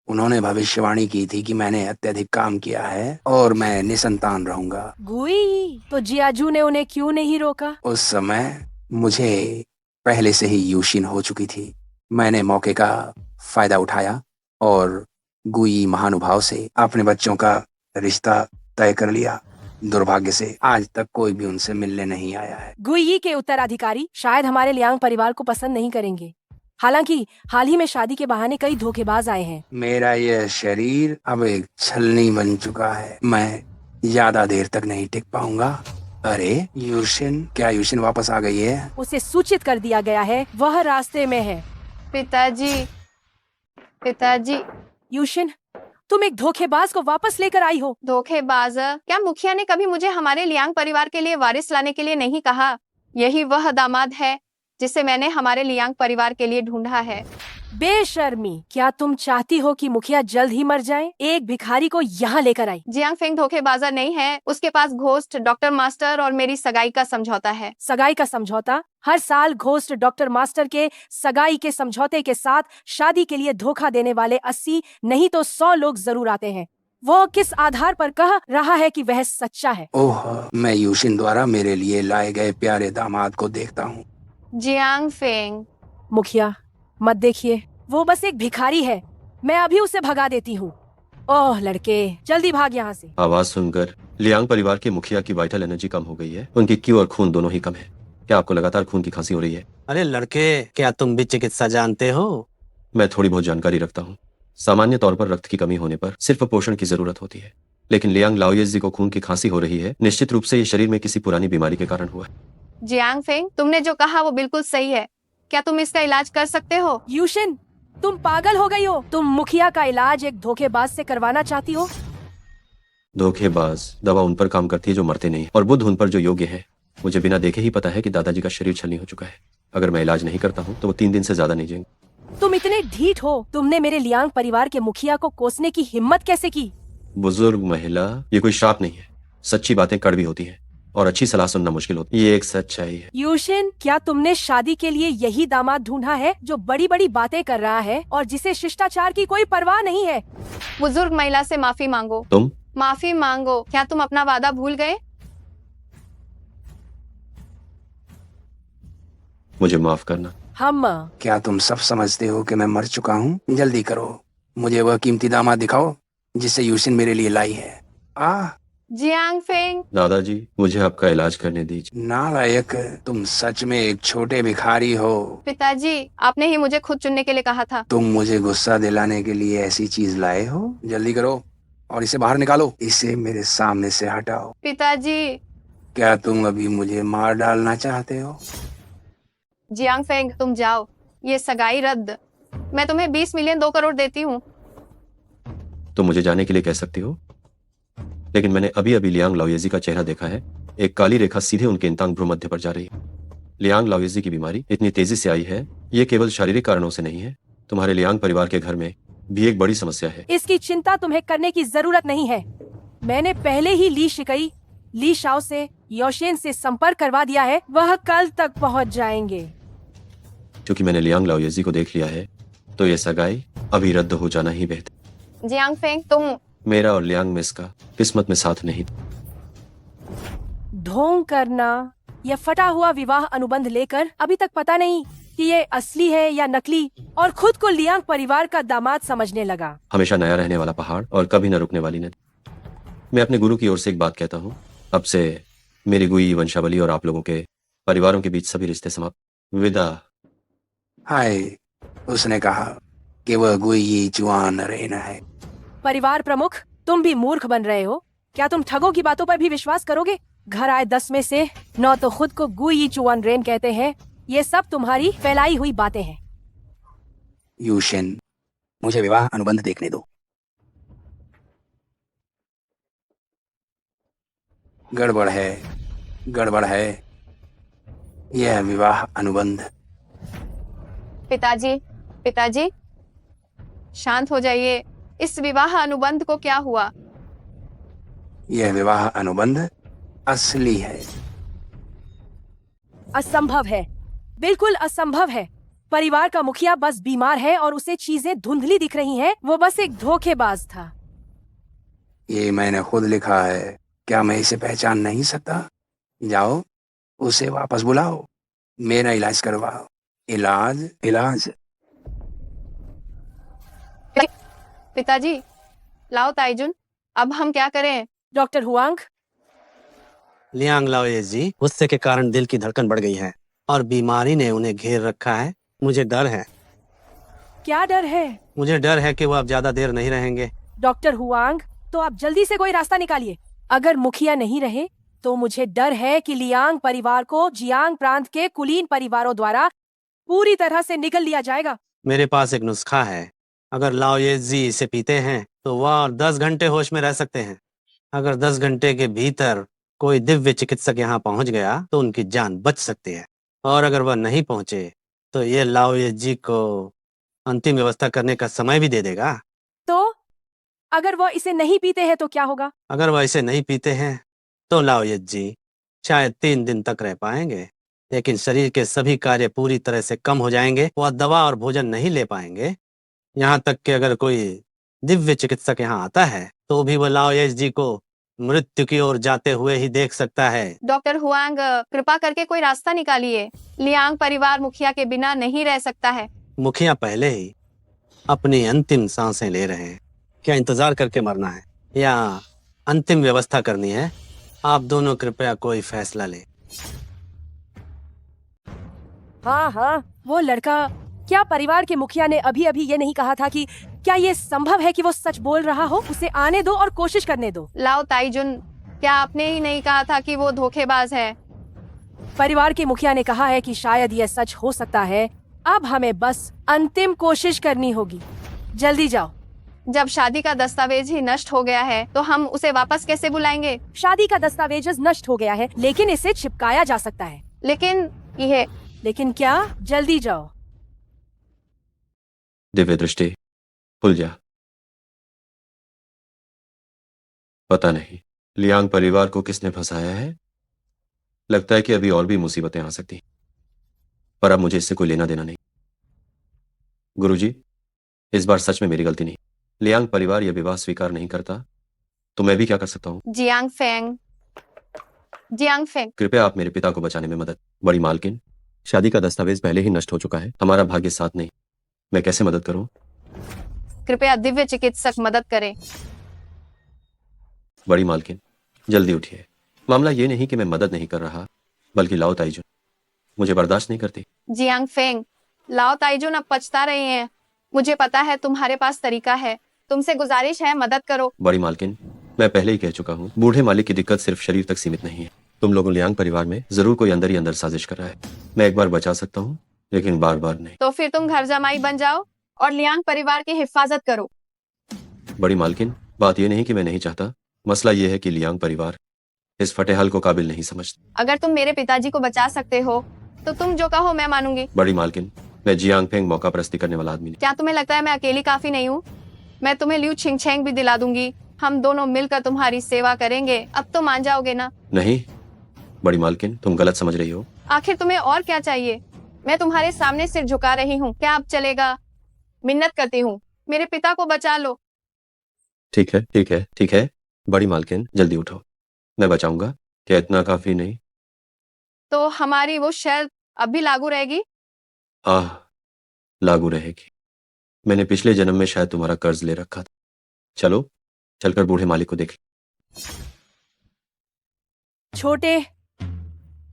उन्होंने भविष्यवाणी की थी कि मैंने अत्यधिक काम किया है और मैं निसंतान रहूंगा। गुई, तो जियाजू ने उन्हें क्यों नहीं रोका? उस समय मुझे पहले से ही यूशिन हो चुकी थी। मैंने मौके का फायदा उठाया और गुई महानुभाव से अपने बच्चों का रिश्ता तय कर लिया। दुर्भाग्य से आज तक कोई भी उनसे मिलने नहीं आया है। गुई के उत्तराधिकारी शायद हमारे लियांग परिवार को पसंद नहीं करेंगे। हालांकि हाल ही में शादी के बहाने कई धोखेबाज आए हैं। मेरा यह शरीर अब एक छलनी बन चुका है। मैं ज्यादा देर तक नहीं टिक पाऊंगा। अरे यूशिन, क्या यूशिन वापस आ गई है? उसे सूचित कर दिया गया है, वह रास्ते में है। पिताजी, पिताजी। यूशिन, तुम एक धोखेबाज को वापस लेकर आई हो। धोखेबाज? क्या मुखिया ने कभी मुझे हमारे लियांग परिवार के लिए वारिस लाने के लिए नहीं कहा? यही वह दामाद है जिसे मैंने हमारे लियांग परिवार के लिए ढूंढा है। बेशर्मी, क्या तुम चाहती हो कि मुखिया जल्द ही मर जाए? एक भिखारी को यहाँ लेकर आई। जियांग फेंग धोखेबाजा नहीं है। उसके पास घोस्ट, डॉक्टर मास्टर और मेरी सगाई का समझौता है। सगाई का समझौता? हर साल घोस्ट डॉक्टर मास्टर के सगाई के समझौते के साथ शादी के लिए धोखा देने वाले 80 नहीं तो 100 लोग जरूर आते हैं। वो किस आधार पर कह रहा है कि वह सच्चा है? ओह, मैं यूशिन द्वारा मेरे लिए लाए गए प्यारे दामाद को देखता हूँ। Jiang Feng. मुखिया, मत देखिए, वो बस एक भिखारी है। मैं अभी उसे भगा देती हूँ। ओह लड़के, जल्दी भाग यहाँ से। आवाज सुनकर लियांग परिवार के मुखिया की वाइटल एनर्जी कम हो गई है। उनकी क्यू और खून दोनों ही कम है। क्या आपको लगातार खून की खांसी हो रही है? अरे लड़के, क्या तुम भी चिकित्सा जानते हो? मैं थोड़ी बहुत जानकारी रखता हूँ। सामान्य तौर पर रक्त की कमी होने पर सिर्फ पोषण की जरूरत होती है, लेकिन लियांग लाओये जी को खून की खांसी हो रही है। निश्चित रूप से ये शरीर में किसी पुरानी बीमारी के कारण हुआ है। जियांग फेंग, तुमने जो कहा वो बिल्कुल सही है। क्या तुम इसका इलाज कर सकते हो? यूशिन, तुम पागल हो गई हो। तुम मुखिया का इलाज एक धोखेबाज से करवाना चाहती हो? धोखेबाज दवा उन पर काम करती है जो मरते नहीं, और बुद्ध उन पर जो योग्य है। मुझे बिना देखे ही पता है कि दादाजी का शरीर छलनी हो चुका है। अगर मैं इलाज नहीं करता हूँ तो वो 3 दिन से ज्यादा नहीं जिएंगे। तुम इतने ढीठ हो। तुमने मेरे लियांग परिवार के मुखिया को कोसने की हिम्मत कैसे की? बुजुर्ग महिला, ये कोई श्राप नहीं है। सच्ची बातें कड़वी होती हैं और अच्छी सलाह सुनना मुश्किल होती है। ये एक सच्चाई है। यूशिन, क्या तुमने शादी के लिए यही दामाद ढूंढा है जो बड़ी बड़ी बातें कर रहा है और जिसे शिष्टाचार की कोई परवाह नहीं है? बुजुर्ग महिला से माफी मांगो। तुम माफी मांगो। क्या तुम अपना वादा भूल गए? मुझे माफ करना। हम क्या तुम सब समझते हो कि मैं मर चुका हूँ? जल्दी करो, मुझे वह कीमती दामाद दिखाओ जिसे यूशिन मेरे लिए लाई है। जियांग फेंग, दादाजी, मुझे आपका इलाज करने दीजिए। नालायक, तुम सच में एक छोटे भिखारी हो। पिताजी, आपने ही मुझे खुद चुनने के लिए कहा था। तुम मुझे गुस्सा दिलाने के लिए ऐसी चीज लाए हो? जल्दी करो और इसे बाहर निकालो। इसे मेरे सामने से हटाओ। पिताजी। क्या तुम अभी मुझे मार डालना चाहते हो? जियांग फेंग, तुम जाओ, ये सगाई रद्द। मैं तुम्हें 20 मिलियन 2 करोड़ देती हूँ। तुम मुझे जाने के लिए कह सकती हो, लेकिन मैंने अभी अभी लियांग लाओयेजी का चेहरा देखा है। एक काली रेखा सीधे उनके इंतांग भ्रूमध्य पर जा रही है। लियांग लाओयेजी की बीमारी इतनी तेजी से आई है, ये केवल शारीरिक कारणों से नहीं है। तुम्हारे लियांग परिवार के घर में भी एक बड़ी समस्या है। इसकी चिंता तुम्हें करने की जरूरत नहीं है। मैंने पहले ही ली शिकई, ली शाओ से, योशेन से संपर्क करवा दिया है। वह कल तक पहुंच जाएंगे। क्योंकि मैंने लियांग लाओयेजी को देख लिया है, तो ये सगाई अभी रद्द हो जाना ही बेहतर। जियांग फेंग, तुम मेरा और लियांग मिस का किस्मत में साथ नहीं था। ढोंग करना या फटा हुआ विवाह अनुबंध लेकर अभी तक पता नहीं कि ये असली है या नकली, और खुद को लियांग परिवार का दामाद समझने लगा। हमेशा नया रहने वाला पहाड़ और कभी न रुकने वाली नदी। मैं अपने गुरु की ओर से एक बात कहता हूँ, अब से मेरी गुई वंशावली और आप लोगों के परिवारों के बीच सभी रिश्ते समाप्त। विदा। हाय, उसने कहा कि वह गुई जुआन रहना है। परिवार प्रमुख, तुम भी मूर्ख बन रहे हो। क्या तुम ठगों की बातों पर भी विश्वास करोगे? घर आए 10 में से 9 तो खुद को गुई चुआन रेन कहते हैं। ये सब तुम्हारी फैलाई हुई बातें हैं। यूशिन, मुझे विवाह अनुबंध देखने दो। गड़बड़ है, गड़बड़ है। यह विवाह अनुबंध। पिताजी, पिताजी, शांत हो जाइए। इस विवाह अनुबंध को क्या हुआ? यह विवाह अनुबंध असली है। असंभव है, बिल्कुल असंभव है। परिवार का मुखिया बस बीमार है और उसे चीजें धुंधली दिख रही हैं। वो बस एक धोखेबाज था। ये मैंने खुद लिखा है। क्या मैं इसे पहचान नहीं सकता? जाओ, उसे वापस बुलाओ, मेरा इलाज करवाओ। इलाज, इलाज। पिताजी, लाओ ताइजुन, अब हम क्या करें? डॉक्टर हुआंग, लियांग लाओयेजी, गुस्से के कारण दिल की धड़कन बढ़ गई है और बीमारी ने उन्हें घेर रखा है। मुझे डर है। क्या डर है? मुझे डर है कि वो अब ज्यादा देर नहीं रहेंगे। डॉक्टर हुआंग, तो आप जल्दी से कोई रास्ता निकालिए। अगर मुखिया नहीं रहे तो मुझे डर है कि लियांग परिवार को जियांग प्रांत के कुलीन परिवारों द्वारा पूरी तरह से निगल लिया जाएगा। मेरे पास एक नुस्खा है। अगर लाओयेजी इसे पीते हैं तो वह 10 घंटे होश में रह सकते हैं। अगर 10 घंटे के भीतर कोई दिव्य चिकित्सक यहाँ पहुंच गया तो उनकी जान बच सकती है, और अगर वह नहीं पहुंचे तो ये लाओयेजी को अंतिम व्यवस्था करने का समय भी दे देगा। तो अगर वो इसे नहीं पीते हैं तो क्या होगा? अगर वह इसे नहीं पीते हैं तो लाओयेजी शायद 3 दिन तक रह पाएंगे, लेकिन शरीर के सभी कार्य पूरी तरह से कम हो जाएंगे। वह दवा और भोजन नहीं ले पाएंगे। यहाँ तक कि अगर कोई दिव्य चिकित्सक यहाँ आता है तो भी वह लाओयेजी को मृत्यु की ओर जाते हुए ही देख सकता है। डॉक्टर हुआंग, कृपा करके कोई रास्ता निकालिए। लियांग परिवार मुखिया के बिना नहीं रह सकता है। मुखिया पहले ही अपनी अंतिम सांसें ले रहे हैं। क्या इंतजार करके मरना है या अंतिम व्यवस्था करनी है? आप दोनों कृपया कोई फैसला लें। हाँ, वो लड़का, क्या परिवार के मुखिया ने अभी अभी ये नहीं कहा था कि क्या ये संभव है कि वो सच बोल रहा हो? उसे आने दो और कोशिश करने दो। लाओ ताइजुन, क्या आपने ही नहीं कहा था कि वो धोखेबाज है? परिवार के मुखिया ने कहा है कि शायद ये सच हो सकता है। अब हमें बस अंतिम कोशिश करनी होगी। जल्दी जाओ। जब शादी का दस्तावेज ही नष्ट हो गया है तो हम उसे वापस कैसे बुलाएंगे? शादी का दस्तावेज नष्ट हो गया है, लेकिन इसे चिपकाया जा सकता है। लेकिन क्या? जल्दी जाओ। दिव्य दृष्टि, खुल जा। पता नहीं लियांग परिवार को किसने फंसाया है। लगता है कि अभी और भी मुसीबतें आ सकती हैं, पर अब मुझे इससे कोई लेना देना नहीं। गुरुजी, इस बार सच में मेरी गलती नहीं। लियांग परिवार यह विवाह स्वीकार नहीं करता तो मैं भी क्या कर सकता हूँ? जियांग फेंग, कृपया आप मेरे पिता को बचाने में मदद। बड़ी मालकिन, शादी का दस्तावेज पहले ही नष्ट हो चुका है, हमारा भाग्य साथ नहीं। मैं कैसे मदद करूं? कृपया दिव्य चिकित्सक मदद करें। बड़ी मालकिन, जल्दी उठिए। मामला ये नहीं कि मैं मदद नहीं कर रहा, बल्कि लाओ ताइजुन मुझे बर्दाश्त नहीं करती। जियांग फेंग, लाओ ताइजुन अब पछता रही हैं। मुझे पता है तुम्हारे पास तरीका है। तुमसे गुजारिश है, मदद करो। बड़ी मालकिन, मैं पहले ही कह चुका हूँ, बूढ़े मालिक की दिक्कत सिर्फ शरीर तक सीमित नहीं है। तुम लोगों लियांग परिवार में जरूर कोई अंदर ही अंदर साजिश कर रहा है। मैं एक बार बचा सकता हूँ, लेकिन बार बार नहीं। तो फिर तुम घर जमाई बन जाओ और लियांग परिवार की हिफाजत करो। बड़ी मालकिन, बात यह नहीं कि मैं नहीं चाहता, मसला यह है कि लियांग परिवार इस फटेहाल को काबिल नहीं समझता। अगर तुम मेरे पिताजी को बचा सकते हो तो तुम जो कहो मैं मानूंगी। बड़ी मालकिन, मैं जियांग फेंग मौका परस्ती करने वाला आदमी नहीं। क्या तुम्हें लगता है मैं अकेली काफी नहीं हूँ? मैं तुम्हें लियू छिंगछेंग भी दिला दूंगी। हम दोनों मिलकर तुम्हारी सेवा करेंगे। अब तो मान जाओगे ना? नहीं बड़ी मालकिन, तुम गलत समझ रही हो। आखिर तुम्हें और क्या चाहिए? मैं तुम्हारे सामने सिर झुका रही हूँ। क्या अब चलेगा? मिन्नत करती हूँ, मेरे पिता को बचा लो। ठीक है, ठीक है, ठीक है। बड़ी मालकिन, जल्दी उठो, मैं बचाऊंगा। क्या इतना काफी नहीं? तो हमारी वो शर्त अब भी लागू रहेगी? आह, लागू रहेगी। मैंने पिछले जन्म में शायद तुम्हारा कर्ज ले रखा था। चलो चलकर बूढ़े मालिक को देख। छोटे,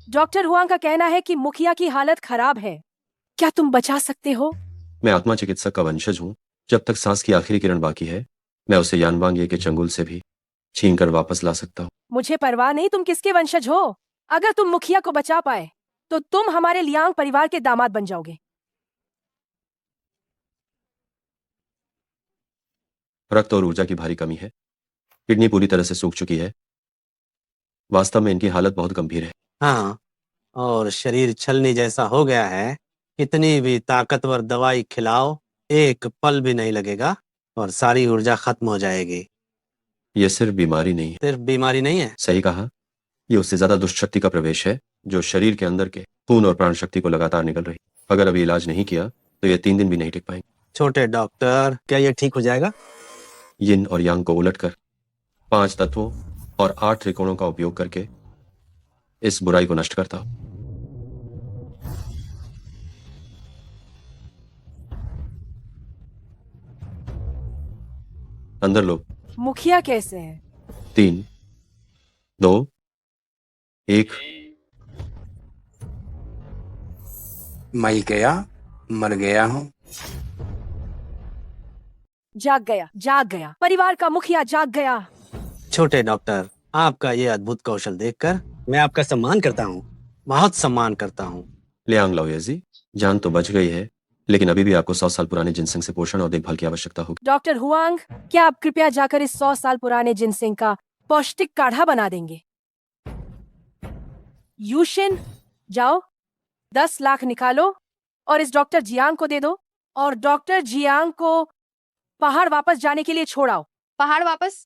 डॉक्टर हुआंग का कहना है कि मुखिया की हालत खराब है। क्या तुम बचा सकते हो? मैं आत्मा चिकित्सक का वंशज हूँ। जब तक सांस की आखिरी किरण बाकी है, मैं उसे यानवांग ये के चंगुल से भी छीन कर वापस ला सकता हूँ। मुझे परवाह नहीं तुम किसके वंशज हो। अगर तुम मुखिया को बचा पाए तो तुम हमारे लियांग परिवार के दामाद बन जाओगे। रक्त और ऊर्जा की भारी कमी है, किडनी पूरी तरह से सूख चुकी है। वास्तव में इनकी हालत बहुत गंभीर है। हाँ, और शरीर छलनी जैसा हो गया है। कितनी भी ताकतवर दवाई खिलाओ, एक पल भी नहीं लगेगा और सारी ऊर्जा खत्म हो जाएगी। यह सिर्फ बीमारी नहीं है। सिर्फ बीमारी नहीं है, सही कहा, ये उससे ज्यादा दुष्ट शक्ति का प्रवेश है जो शरीर के अंदर के खून और प्राण शक्ति को लगातार निकल रही। अगर अभी इलाज नहीं किया तो ये 3 दिन भी नहीं टिक पाएंगे। छोटे डॉक्टर, क्या ये ठीक हो जाएगा? यिन और यांग को उलटकर 5 तत्वों और 8 त्रिकोणों का उपयोग करके इस बुराई को नष्ट करता हूं। अंदर लो। मुखिया कैसे है? 3, 2, 1। मैं गया, मर गया हूँ। जाग गया, परिवार का मुखिया जाग गया। छोटे डॉक्टर, आपका ये अद्भुत कौशल देखकर मैं आपका सम्मान करता हूँ, बहुत सम्मान करता हूँ। लियांग लाओयेजी, जान तो बच गई है, लेकिन अभी भी आपको 100 साल पुराने जिनसिंग से पोषण और देखभाल की आवश्यकता होगी। डॉक्टर हुआंग, क्या आप कृपया जाकर इस 100 साल पुराने जिनसिंग का पौष्टिक काढ़ा बना देंगे? यूशिन, जाओ 10 लाख निकालो और इस डॉक्टर जियांग को दे दो, और डॉक्टर जियांग को पहाड़ वापस जाने के लिए छोड़ाओ। पहाड़ वापस?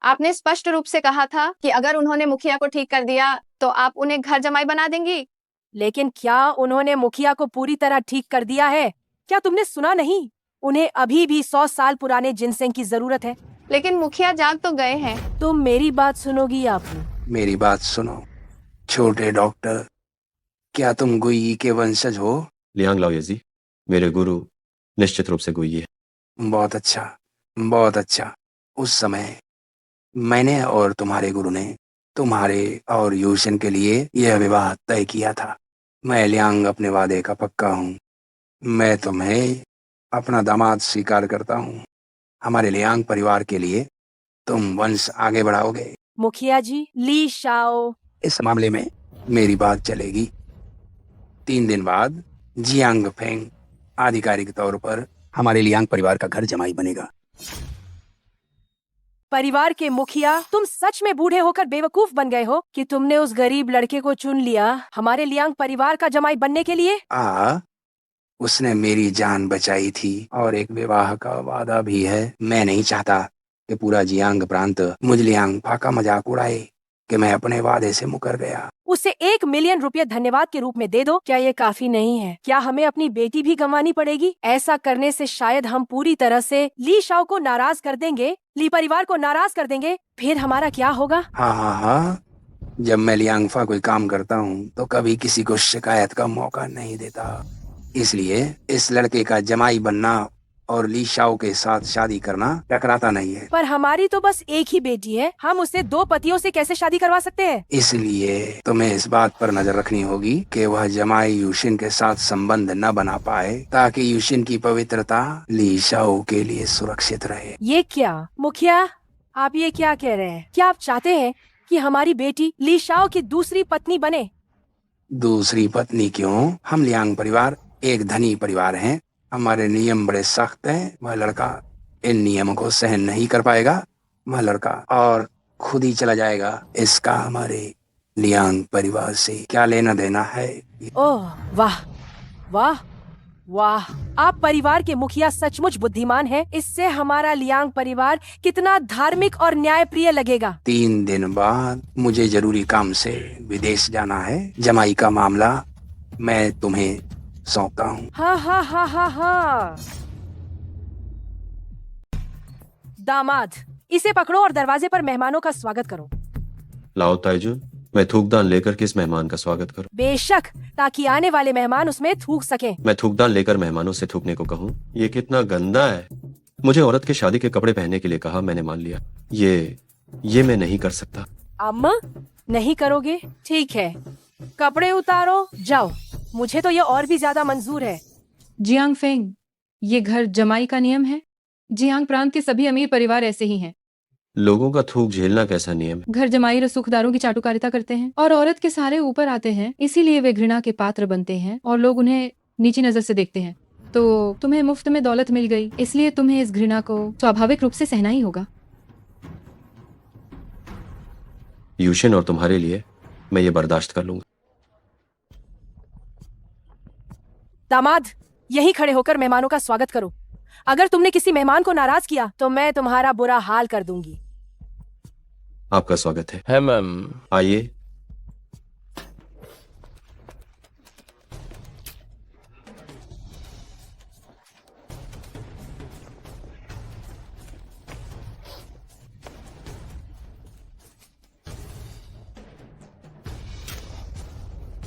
आपने स्पष्ट रूप से कहा था कि अगर उन्होंने मुखिया को ठीक कर दिया तो आप उन्हें घर जमाई बना देंगी। लेकिन क्या उन्होंने मुखिया को पूरी तरह ठीक कर दिया है? क्या तुमने सुना नहीं? उन्हें अभी भी 100 साल पुराने जिनसेंग की जरूरत है। लेकिन मुखिया जाग तो गए हैं। तुम मेरी बात सुनोगी आपू? मेरी बात सुनो छोटे डॉक्टर, क्या तुम गुई के वंशज हो? लियांग लाओयेजी, मेरे गुरु निश्चित रूप से गुई है। बहुत अच्छा, बहुत अच्छा। उस समय मैंने और तुम्हारे गुरु ने तुम्हारे और यूशन के लिए यह विवाह तय किया था। मैं लियांग अपने वादे का पक्का हूँ। मैं तुम्हें अपना दामाद स्वीकार करता हूँ। हमारे लियांग परिवार के लिए तुम वंश आगे बढ़ाओगे। मुखिया जी, ली शाओ, इस मामले में मेरी बात चलेगी। 3 दिन बाद जियांग फेंग आधिकारिक तौर पर हमारे लियांग परिवार का घर जमाई बनेगा। परिवार के मुखिया, तुम सच में बूढ़े होकर बेवकूफ बन गए हो कि तुमने उस गरीब लड़के को चुन लिया हमारे लियांग परिवार का जमाई बनने के लिए। उसने मेरी जान बचाई थी और एक विवाह का वादा भी है। मैं नहीं चाहता कि पूरा जियांग प्रांत मुझ लियांगफा का मजाक उड़ाए कि मैं अपने वादे से मुकर गया। उसे 1 मिलियन रुपए धन्यवाद के रूप में दे दो। क्या ये काफी नहीं है? क्या हमें अपनी बेटी भी गंवानी पड़ेगी? ऐसा करने से शायद हम पूरी तरह से ली शाओ को नाराज कर देंगे, ली परिवार को नाराज कर देंगे। फिर हमारा क्या होगा? हाँ, जब मैं लियांगफा कोई काम करता हूँ तो कभी किसी को शिकायत का मौका नहीं देता। इसलिए इस लड़के का जमाई बनना और ली शाओ के साथ शादी करना टकराता नहीं है। पर हमारी तो बस एक ही बेटी है, हम उसे 2 पतियों से कैसे शादी करवा सकते हैं? इसलिए तुम्हें इस बात पर नजर रखनी होगी कि वह जमाई यूशिन के साथ संबंध न बना पाए, ताकि यूशिन की पवित्रता ली शाओ के लिए सुरक्षित रहे। ये क्या मुखिया, आप ये क्या कह रहे हैं? क्या आप चाहते हैं कि हमारी बेटी ली शाओ की दूसरी पत्नी बने? दूसरी पत्नी क्यों? हम लियांग परिवार एक धनी परिवार हैं। हमारे नियम बड़े सख्त हैं। वह लड़का इन नियमों को सहन नहीं कर पाएगा। वह लड़का और खुद ही चला जाएगा। इसका हमारे लियांग परिवार से क्या लेना देना है? ओह वाह वाह वाह, आप परिवार के मुखिया सचमुच बुद्धिमान हैं। इससे हमारा लियांग परिवार कितना धार्मिक और न्यायप्रिय लगेगा। 3 दिन बाद मुझे जरूरी काम से विदेश जाना है। जमाई का मामला मैं तुम्हें सौंपता हूँ। हाँ। दामाद, इसे पकड़ो और दरवाजे पर मेहमानों का स्वागत करो। लाओ ताइजुन, मैं थूकदान लेकर किस मेहमान का स्वागत करूं? बेशक, ताकि आने वाले मेहमान उसमें थूक सकें। मैं थूकदान लेकर मेहमानों से थूकने को कहूँ? ये कितना गंदा है। मुझे औरत के शादी के कपड़े पहनने के लिए कहा, मैंने मान लिया। ये मैं नहीं कर सकता। अम्मा, नहीं करोगे? ठीक है, कपड़े उतारो, जाओ। मुझे तो ये और भी ज्यादा मंजूर है। जियांग फेंग, ये घर जमाई का नियम है। जियांग प्रांत के सभी अमीर परिवार ऐसे ही हैं। लोगों का थूक झेलना कैसा नियम है? घर जमाई रसूखदारों की चाटुकारिता करते हैं और औरत के सारे ऊपर आते हैं, इसीलिए वे घृणा के पात्र बनते हैं और लोग उन्हें नीची नजर से देखते हैं। तो तुम्हें मुफ्त में दौलत मिल गई, इसलिए तुम्हें इस घृणा को स्वाभाविक रूप से सहना ही होगा। यूशिन, और तुम्हारे लिए मैं ये बर्दाश्त कर लूंगा। दामाद, यहीं खड़े होकर मेहमानों का स्वागत करो। अगर तुमने किसी मेहमान को नाराज किया तो मैं तुम्हारा बुरा हाल कर दूंगी। आपका स्वागत है। मैम। आइए।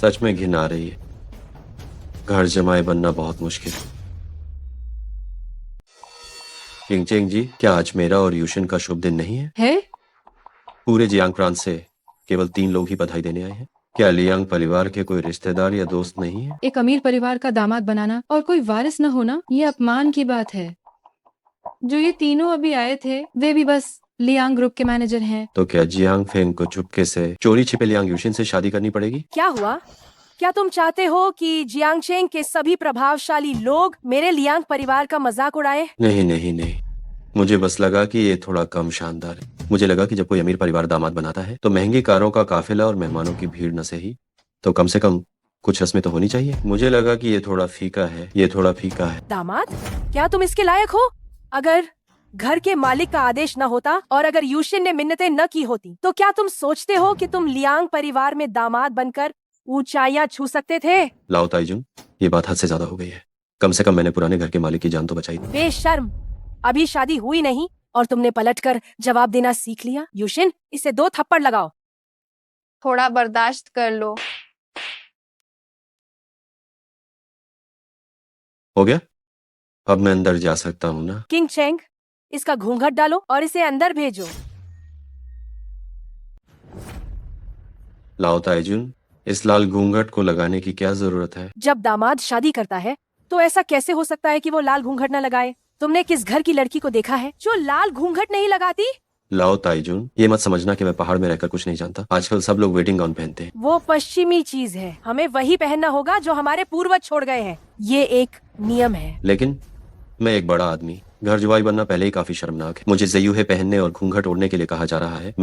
सच में घिन आ रही है। घर जमाए बनना बहुत मुश्किल। किंगचेंग जी, क्या आज मेरा और यूशिन का शुभ दिन नहीं है? पूरे जियांग प्रांत से केवल 3 लोग ही बधाई देने आए हैं। क्या लियांग परिवार के कोई रिश्तेदार या दोस्त नहीं है? एक अमीर परिवार का दामाद बनाना और कोई वारिस न होना, ये अपमान की बात है। जो ये तीनों अभी आए थे, वे भी बस लियांग ग्रुप के मैनेजर हैं। तो क्या जियांग फेंग को चुपके से चोरी छिपे लियांग यूशिन से शादी करनी पड़ेगी? क्या हुआ? क्या तुम चाहते हो कि जियांगचेंग के सभी प्रभावशाली लोग मेरे लियांग परिवार का मजाक उड़ाए? नहीं, मुझे बस लगा कि ये थोड़ा कम शानदार है। मुझे लगा कि जब कोई अमीर परिवार दामाद बनाता है तो महंगी कारों का काफिला और मेहमानों की भीड़ न सही तो कम से कम कुछ रस्में तो होनी चाहिए। मुझे लगा कि ये थोड़ा फीका है। दामाद, क्या तुम इसके लायक हो? अगर घर के मालिक का आदेश न होता और अगर यूशिन ने मिन्नतें न की होती तो क्या तुम सोचते हो कि तुम लियांग परिवार में दामाद बनकर ऊंचाइयां छू सकते थे? लाओ ताइजुन, ये बात हद से ज्यादा हो गई है। कम से कम मैंने पुराने घर के मालिक की जान तो बचाई। बेशर्म, अभी शादी हुई नहीं और तुमने पलटकर जवाब देना सीख लिया। यूशिन, इसे 2 थप्पड़ लगाओ। थोड़ा बर्दाश्त कर लो। हो गया? अब मैं अंदर जा सकता हूँ ना? किंगचेंग, इसका घूंघट डालो और इसे अंदर भेजो। लाओ ताइजुन, इस लाल घूंघट को लगाने की क्या जरूरत है? जब दामाद शादी करता है तो ऐसा कैसे हो सकता है कि वो लाल घूंघट न लगाए? तुमने किस घर की लड़की को देखा है जो लाल घूंघट नहीं लगाती? लाओ ताइजुन, ये मत समझना कि मैं पहाड़ में रहकर कुछ नहीं जानता। आजकल सब लोग वेडिंग गाउन पहनते हैं। वो पश्चिमी चीज है, हमें वही पहनना होगा जो हमारे पूर्वज छोड़ गए हैं। ये एक नियम है। लेकिन मैं एक बड़ा आदमी घर जुआई बनना पहले ही काफी शर्मनाक है। मुझे ज़यूहे पहनने और घूंघट ओढ़ने के लिए कहा जा रहा है।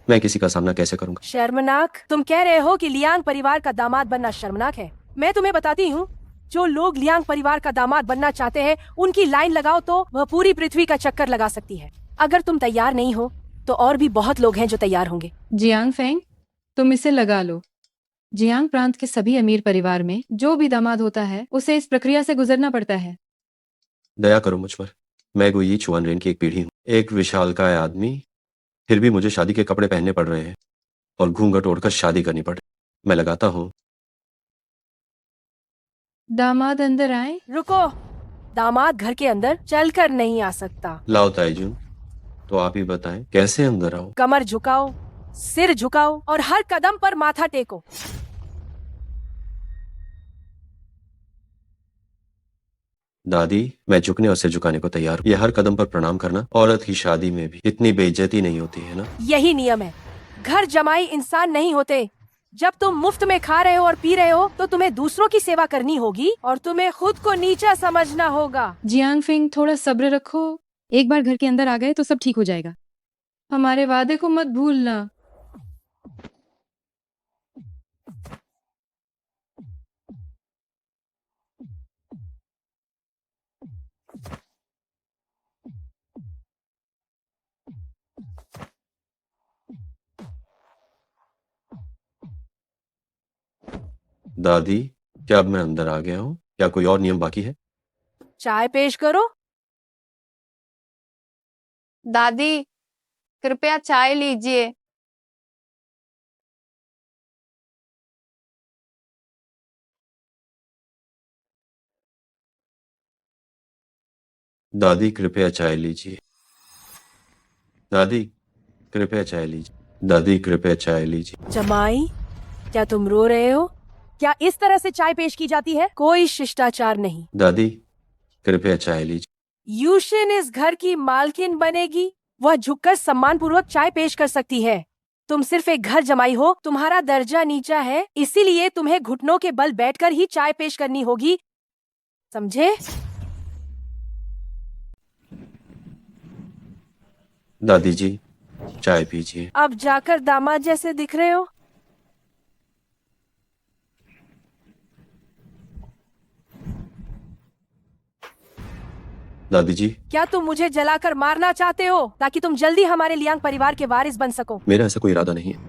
मैं किसी का सामना कैसे करूंगा? शर्मनाक? तुम कह रहे हो कि लियांग परिवार का दामाद बनना शर्मनाक है? मैं तुम्हें बताती हूँ, जो लोग लियांग परिवार का दामाद बनना चाहते हैं उनकी लाइन लगाओ तो वह पूरी पृथ्वी का चक्कर लगा सकती है। अगर तुम तैयार नहीं हो तो और भी बहुत लोग हैं जो तैयार होंगे। जियांग फेंग, तुम इसे लगा लो। जियांग प्रांत के सभी अमीर परिवार में जो भी दामाद होता है उसे इस प्रक्रिया से गुजरना पड़ता है। दया करो मुझ पर। मैं गुई चुआनरेन की एक पीढ़ी हूँ, एक विशालकाय आदमी। फिर भी मुझे शादी के कपड़े पहनने पड़ रहे हैं और घूंघट ओढ़कर शादी करनी पड़ रही। मैं लगाता हूँ। दामाद अंदर आए। रुको, दामाद घर के अंदर चलकर नहीं आ सकता। लाओ ताइजुन, तो आप ही बताएं कैसे अंदर आऊं? कमर झुकाओ, सिर झुकाओ और हर कदम पर माथा टेको। दादी, मैं झुकने और सिर झुकाने को तैयार हूँ। यह हर कदम पर प्रणाम करना औरत की शादी में भी इतनी बेइज्जती नहीं होती है ना? यही नियम है। घर जमाई इंसान नहीं होते। जब तुम मुफ्त में खा रहे हो और पी रहे हो तो तुम्हें दूसरों की सेवा करनी होगी और तुम्हें खुद को नीचा समझना होगा। जियांग फेंग, थोड़ा सब्र रखो। एक बार घर के अंदर आ गए तो सब ठीक हो जाएगा। हमारे वादे को मत भूलना। दादी, क्या अब मैं अंदर आ गया हूँ? क्या कोई और नियम बाकी है? चाय पेश करो। दादी, कृपया चाय लीजिए। दादी, कृपया चाय लीजिए। दादी, कृपया चाय लीजिए। दादी, कृपया चाय लीजिए। जमाई, क्या तुम रो रहे हो? क्या इस तरह से चाय पेश की जाती है? कोई शिष्टाचार नहीं। दादी, कृपया चाय लीजिए। यूशिन इस घर की मालकिन बनेगी। वह झुककर सम्मान पूर्वक चाय पेश कर सकती है। तुम सिर्फ एक घर जमाई हो, तुम्हारा दर्जा नीचा है, इसीलिए तुम्हें घुटनों के बल बैठकर ही चाय पेश करनी होगी, समझे? दादी जी, चाय पीजिए। अब जाकर दामाद जैसे दिख रहे हो। दादी जी, क्या तुम मुझे जलाकर मारना चाहते हो ताकि तुम जल्दी हमारे लियांग परिवार के वारिस बन सको? मेरा ऐसा कोई इरादा नहीं है।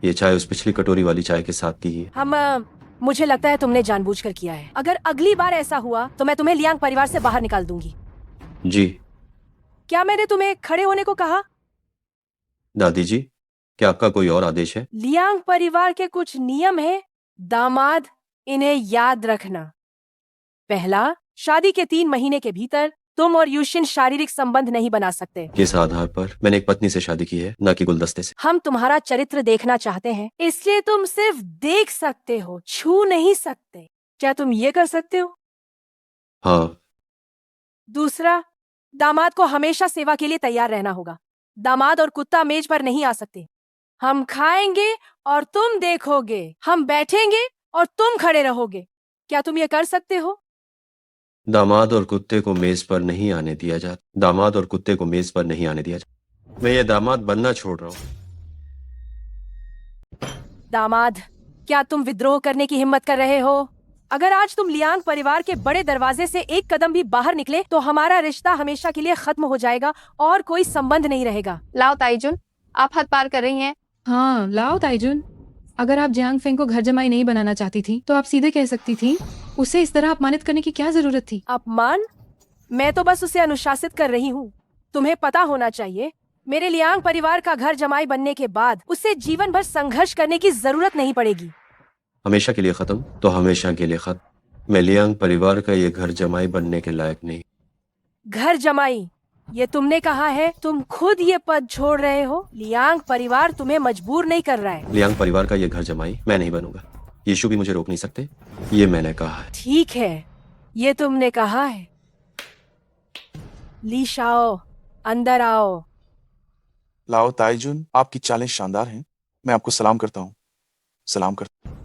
ये चाय उस पिछली कटोरी वाली चाय के साथ की ही है। मुझे लगता है तुमने जानबूझकर किया है। अगर अगली बार ऐसा हुआ तो मैं तुम्हें लियांग परिवार से बाहर निकाल दूंगी। जी। क्या मैंने तुम्हें खड़े होने को कहा? दादी जी, क्या आपका कोई और आदेश है? लियांग परिवार के कुछ नियम हैं, दामाद, इन्हें याद रखना। पहला, शादी के 3 महीने के भीतर तुम और यूशिन शारीरिक संबंध नहीं बना सकते। किस आधार पर? मैंने एक पत्नी से शादी की है, न कि गुलदस्ते से। हम तुम्हारा चरित्र देखना चाहते हैं, इसलिए तुम सिर्फ देख सकते हो, छू नहीं सकते। क्या तुम ये कर सकते हो? हाँ। दूसरा, दामाद को हमेशा सेवा के लिए तैयार रहना होगा। दामाद और कुत्ता मेज पर नहीं आ सकते। हम खाएंगे और तुम देखोगे, हम बैठेंगे और तुम खड़े रहोगे। क्या तुम ये कर सकते हो? दामाद और कुत्ते को मेज पर नहीं आने दिया जाता। दामाद और कुत्ते को मेज पर नहीं आने दिया जाता। मैं ये दामाद बनना छोड़ रहा हूँ। दामाद, क्या तुम विद्रोह करने की हिम्मत कर रहे हो? अगर आज तुम लियांग परिवार के बड़े दरवाजे से एक कदम भी बाहर निकले तो हमारा रिश्ता हमेशा के लिए खत्म हो जाएगा और कोई संबंध नहीं रहेगा। लाओ ताइजुन, आप हद पार कर रही हैं। हाँ, लाओ ताइजुन। अगर आप जियांग फेंग को घर जमाई नहीं बनाना चाहती थी तो आप सीधे कह सकती थी। उसे इस तरह अपमानित करने की क्या जरूरत थी? अपमान? मैं तो बस उसे अनुशासित कर रही हूँ। तुम्हें पता होना चाहिए, मेरे लियांग परिवार का घर जमाई बनने के बाद उसे जीवन भर संघर्ष करने की जरूरत नहीं पड़ेगी। हमेशा के लिए खत्म तो हमेशा के लिए खत्म। मैं लियांग परिवार का ये घर जमाई बनने के लायक नहीं। घर जमाई, ये तुमने कहा है। तुम खुद ये पद छोड़ रहे हो। लियांग परिवार तुम्हें मजबूर नहीं कर रहा है। लियांग परिवार का ये घर जमाई मैं नहीं बनूंगा। यीशु भी मुझे रोक नहीं सकते, ये मैंने कहा है। ठीक है, ये तुमने कहा है। ली शाओ, अंदर आओ। लाओ ताइजुन, आपकी चालें शानदार हैं। मैं आपको सलाम करता हूँ। सलाम करता हूँ।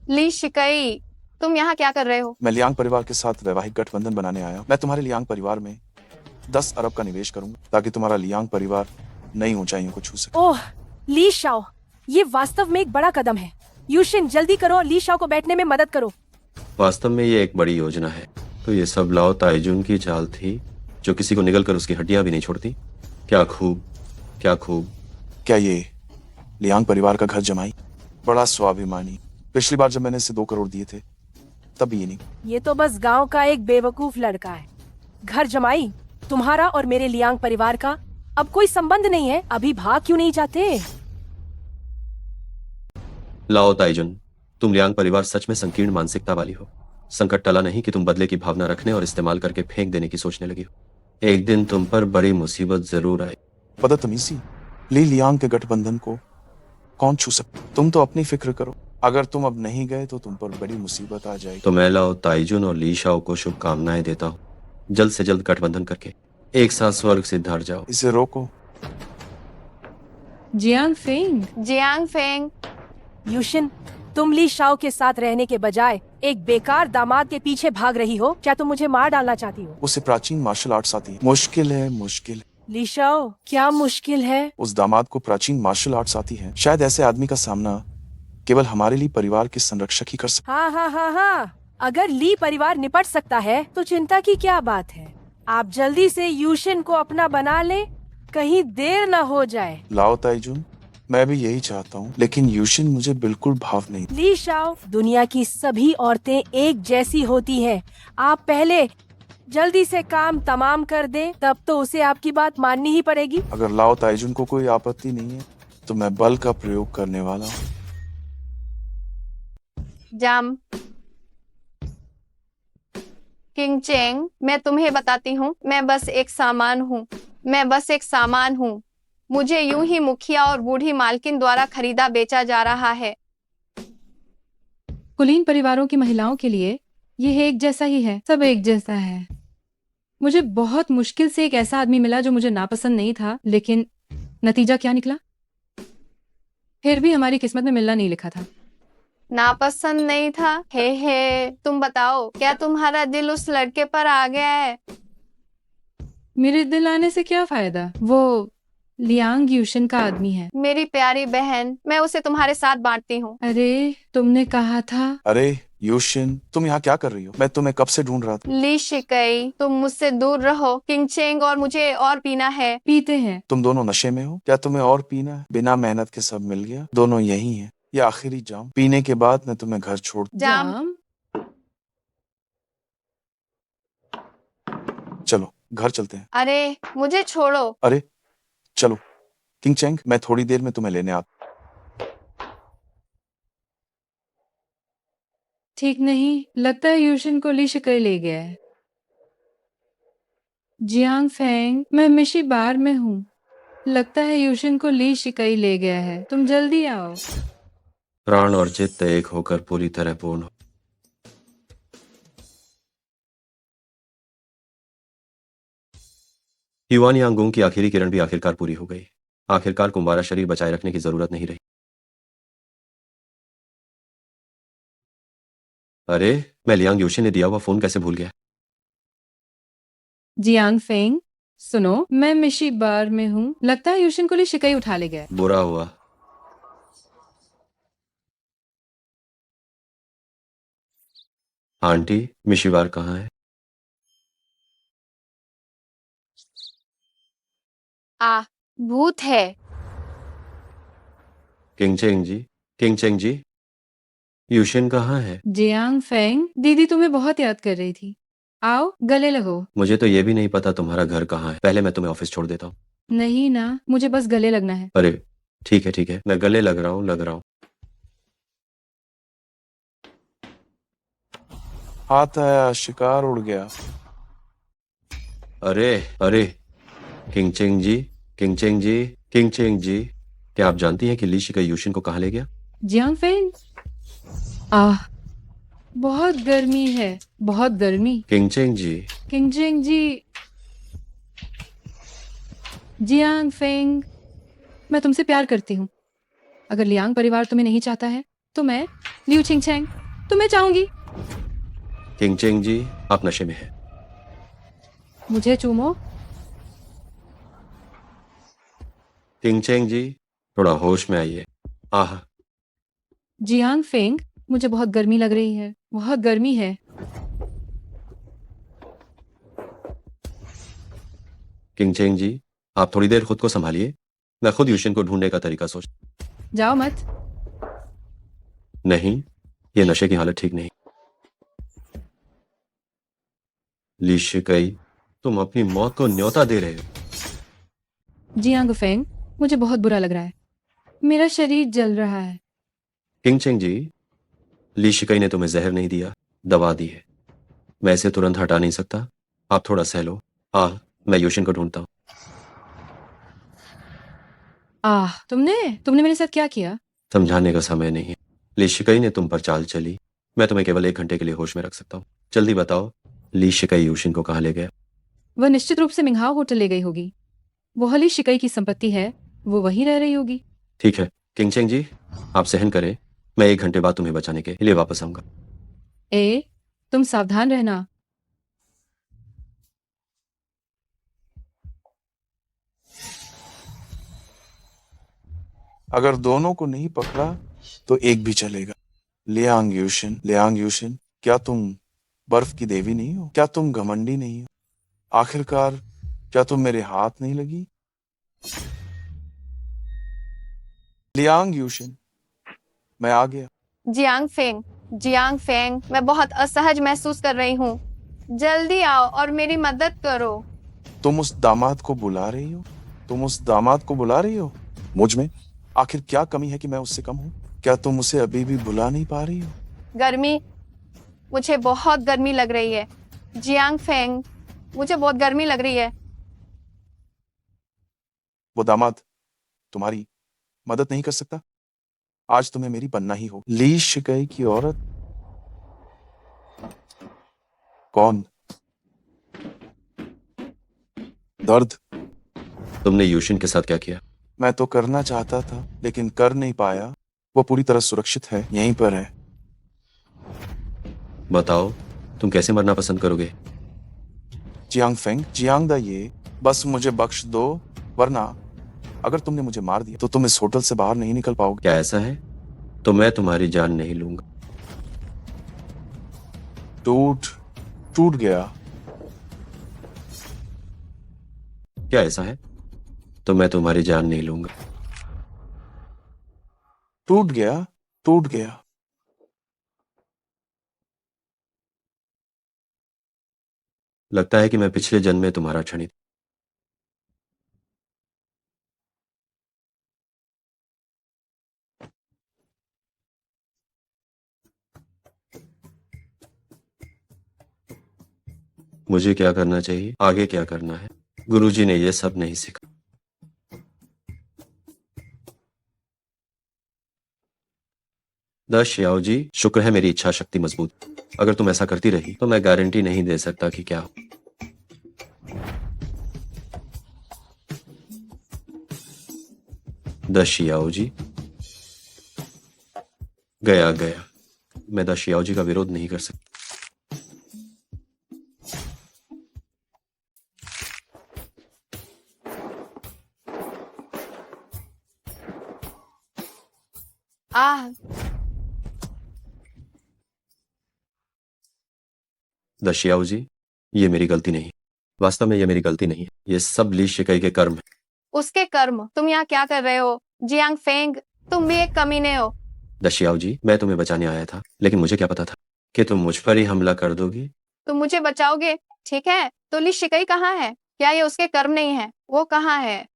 ली शिकई, तुम यहाँ क्या कर रहे हो? मैं लियांग परिवार के साथ वैवाहिक गठबंधन बनाने आया हूँ। मैं तुम्हारे लियांग परिवार में 10 अरब का निवेश करूंगा ताकि तुम्हारा लियांग परिवार नई ऊंचाइयों को छू सके। ओह ली शाओ, ये वास्तव में एक बड़ा कदम है। यूशिन जल्दी करो और ली शाओ को बैठने में मदद करो। वास्तव में ये एक बड़ी योजना है। तो ये सब लाओ ताइजुन की चाल थी, जो किसी को निगल कर उसकी हड्डियां भी नहीं छोड़ती। क्या खूब, क्या खूब। क्या ये लियांग परिवार का घर जमाई? बड़ा स्वाभिमानी। पिछली बार जब मैंने इसे 2 करोड़ दिए थे तब ये नहीं। ये तो बस गांव का एक बेवकूफ लड़का है। घर जमाई, तुम्हारा और मेरे लियांग परिवार का अब कोई संबंध नहीं है। अभी भाग क्यों नहीं जाते? लाओ ताइजुन, तुम लियांग परिवार सच में संकीर्ण मानसिकता वाली हो। संकट टला नहीं कि तुम बदले की भावना रखने और इस्तेमाल करके फेंक देने की सोचने लगी हो। एक दिन तुम पर बड़ी मुसीबत जरूर आए। बदतमीजी। ली लियांग के गठबंधन को कौन छू सकता? तुम तो अपनी फिक्र करो। अगर तुम अब नहीं गए तो तुम पर बड़ी मुसीबत आ जाएगी। तो मैं लाओ ताइजुन और ली शाओ को शुभकामनाएं देता हूँ। जल्द से जल्द गठबंधन करके एक साथ स्वर्ग सिद्धार्थ जाओ। इसे रोको। जियांग फेंग, जियांग फेंग, यूशिन, तुम ली शाओ के साथ रहने के बजाय एक बेकार दामाद के पीछे भाग रही हो। क्या तुम मुझे मार डालना चाहती हो? उसे प्राचीन मार्शल आर्ट्स आती है। मुश्किल है, मुश्किल। ली शाओ, क्या मुश्किल है? उस दामाद को प्राचीन मार्शल आर्ट्स आती है। शायद ऐसे आदमी का सामना केवल हमारे लिए परिवार के संरक्षक ही कर सकते। हाँ हाँ हाँ हाँ, अगर ली परिवार निपट सकता है तो चिंता की क्या बात है। आप जल्दी से यूशिन को अपना बना ले, कहीं देर न हो जाए। लाओ ताइजुन, मैं भी यही चाहता हूँ, लेकिन यूशिन मुझे बिल्कुल भाव नहीं। ली शाओ, दुनिया की सभी औरतें एक जैसी होती हैं। आप पहले जल्दी से काम तमाम कर दें, तब तो उसे आपकी बात माननी ही पड़ेगी। अगर लाओ ताइजुन को कोई आपत्ति नहीं है तो मैं बल का प्रयोग करने वाला हूँ। जाम। किंग चेंग, मैं तुम्हें बताती हूँ, मैं बस एक सामान हूँ। मैं बस एक सामान हूँ। मुझे यूं ही मुखिया और बूढ़ी मालकिन द्वारा खरीदा बेचा जा रहा है। कुलीन परिवारों की महिलाओं के लिए यह एक जैसा ही है। सब एक जैसा है। मुझे बहुत मुश्किल से एक ऐसा आदमी मिला जो मुझे नापसंद नहीं था, लेकिन नतीजा क्या निकला? फिर भी हमारी किस्मत में मिलना नहीं लिखा था। नापसंद नहीं था? हे, तुम बताओ, क्या तुम्हारा दिल उस लड़के पर आ गया है? मेरे दिल आने से क्या फायदा? वो लियांग यूशिन का आदमी है। मेरी प्यारी बहन, मैं उसे तुम्हारे साथ बांटती हूँ। अरे, तुमने कहा था। अरे यूशिन, तुम यहाँ क्या कर रही हो? मैं तुम्हें कब से ढूंढ रहा था। ली शिकई, तुम मुझसे दूर रहो। किंग चेंग और मुझे और पीना है। पीते हैं। तुम दोनों नशे में हो? क्या तुम्हें और पीना है? बिना मेहनत के सब मिल गया। दोनों यही हैं। ये आखिरी जाम। पीने के बाद मैं तुम्हें घर छोड़। जाम। चलो घर चलते हैं। अरे, मुझे छोड़ो। अरे चलो किंग चेंग, मैं थोड़ी देर में तुम्हें लेने आता। ठीक नहीं लगता है, यूशिन को ली शिकई ले गया है। जियांग फेंग, मैं मिशी बार में हूँ। लगता है यूशिन को ली शिकई ले गया है। तुम जल्दी आओ। प्राण और चित्त एक होकर पूरी तरह पूर्ण हो। युआन यांगोंग की आखिरी किरण भी आखिरकार पूरी हो गई। आखिरकार कुंवारा शरीर बचाए रखने की जरूरत नहीं रही। अरे, मैं लियांग यूशिन ने दिया हुआ फोन कैसे भूल गया? जियांग फेंग, सुनो, मैं मिशी बार में हूँ। लगता है यूशिन को ली शिकई उठा ले गया। बुरा हुआ। आंटी, मिशीवार कहाँ है? भूत है। किंग चेंग जी, यूशिन कहाँ है? जियांग फेंग, दीदी तुम्हें बहुत याद कर रही थी। आओ, गले लगो। मुझे तो ये भी नहीं पता तुम्हारा घर कहाँ है। पहले मैं तुम्हें ऑफिस छोड़ देता हूँ। नहीं ना, मुझे बस गले लगना है। अरे ठीक है, मैं गले लग रहा हूँ। हाथ आया, शिकार उड़ गया। अरे किंग चेंग जी, क्या आप जानती हैं कि ली शिकई यूशिन को कहाँ ले गया? जियांग फेंग, बहुत गर्मी है, बहुत गर्मी। किंग चेंग जी, जियांग फेंग, मैं तुमसे प्यार करती हूँ। अगर लियांग परिवार तुम्हें नहीं चाहता है तो मैं, लियू छिंगछैंग, तुम्हें चाहूंगी। किंग चेंग जी, आप नशे में हैं। मुझे चूमो, किंगचेंग जी, थोड़ा होश में आइए। आह, जियांग फेंग, मुझे बहुत गर्मी लग रही है, बहुत गर्मी है। किंगचेंग जी, आप थोड़ी देर खुद को संभालिए। मैं खुद यूशिन को ढूंढने का तरीका सोच। जाओ मत। नहीं, ये नशे की हालत ठीक नहीं। ली शिकई, तुम अपनी मौत को न्योता दे रहे हो। जियांग फेंग, मुझे बहुत बुरा लग रहा है, मेरा शरीर जल रहा है। किंगचेंग जी, ली शिकई ने तुम्हें जहर नहीं दिया, दवा दी है। मैं इसे तुरंत हटा नहीं सकता, आप थोड़ा सह लो। मैं यूशिन को ढूंढता हूँ। तुमने तुमने मेरे साथ क्या किया? समझाने का समय नहीं है। ली शिकई ने तुम पर चाल चली। मैं तुम्हें केवल 1 घंटे के लिए होश में रख सकता हूँ। जल्दी बताओ, ली शिकई यूशिन को कहाँ ले गया? वह निश्चित रूप से मिंगहाओ होटल ले गई होगी। वो ली शिकई की संपत्ति है, वो वहीं रह रही होगी। ठीक है किंगचेंग जी, आप सहन करें। मैं 1 घंटे बाद तुम्हें बचाने के लिए वापस आऊंगा। तुम सावधान रहना। अगर दोनों को नहीं पकड़ा तो एक भी चलेगा। लियांग यूशिन, क्या तुम बर्फ की देवी नहीं हो? क्या तुम घमंडी नहीं हो? आखिरकार क्या तुम मेरे हाथ नहीं लगी? लियांग यूशिन, मैं आ गया। जियांग फेंग, मैं बहुत असहज महसूस कर रही हूँ। जल्दी आओ और मेरी मदद करो। तुम उस दामाद को बुला रही हो? मुझ में आखिर क्या कमी है कि मैं उससे कम हूँ? क्या तुम उसे अभी भी बुला नहीं पा रही हो? गर्मी, मुझे बहुत गर्मी लग रही है। जियांग फेंग, मुझे बहुत गर्मी लग रही है। वो दामाद तुम्हारी मदद नहीं कर सकता? आज तुम्हें मेरी बनना ही हो। ली शिकई की औरत कौन? दर्द। तुमने यूशिन के साथ क्या किया? मैं तो करना चाहता था लेकिन कर नहीं पाया। वो पूरी तरह सुरक्षित है, यहीं पर है। बताओ, तुम कैसे मरना पसंद करोगे? जियांग फेंग, जियांग दा ये, बस मुझे बख्श दो, वरना अगर तुमने मुझे मार दिया तो तुम इस होटल से बाहर नहीं निकल पाओगे। क्या ऐसा है? तो मैं तुम्हारी जान नहीं लूंगा। टूट गया। क्या ऐसा है? तो मैं तुम्हारी जान नहीं लूंगा। टूट गया। लगता है कि मैं पिछले जन्म में तुम्हारा क्षणिक। मुझे क्या करना चाहिए, आगे क्या करना है? गुरुजी ने यह सब नहीं सिखा। शियाओ जी, शुक्र है मेरी इच्छा शक्ति मजबूत। अगर तुम ऐसा करती रही तो मैं गारंटी नहीं दे सकता कि क्या हो। शियाओ जी, गया। मैं शियाओ जी का विरोध नहीं कर सकता। शियाओ जी, ये मेरी गलती नहीं। वास्तव में ये मेरी गलती नहीं है। ये सब ली शिकई के कर्म है। उसके कर्म? तुम यहाँ क्या कर रहे हो? जियांग फेंग, तुम भी एक कमीने हो। शियाओ जी, मैं तुम्हें बचाने आया था, लेकिन मुझे क्या पता था कि तुम मुझ पर ही हमला कर दोगी। तुम मुझे बचाओगे, ठीक है? तो ली शिकई कहाँ है? क्या ये उसके कर्म नहीं है? वो कहाँ है?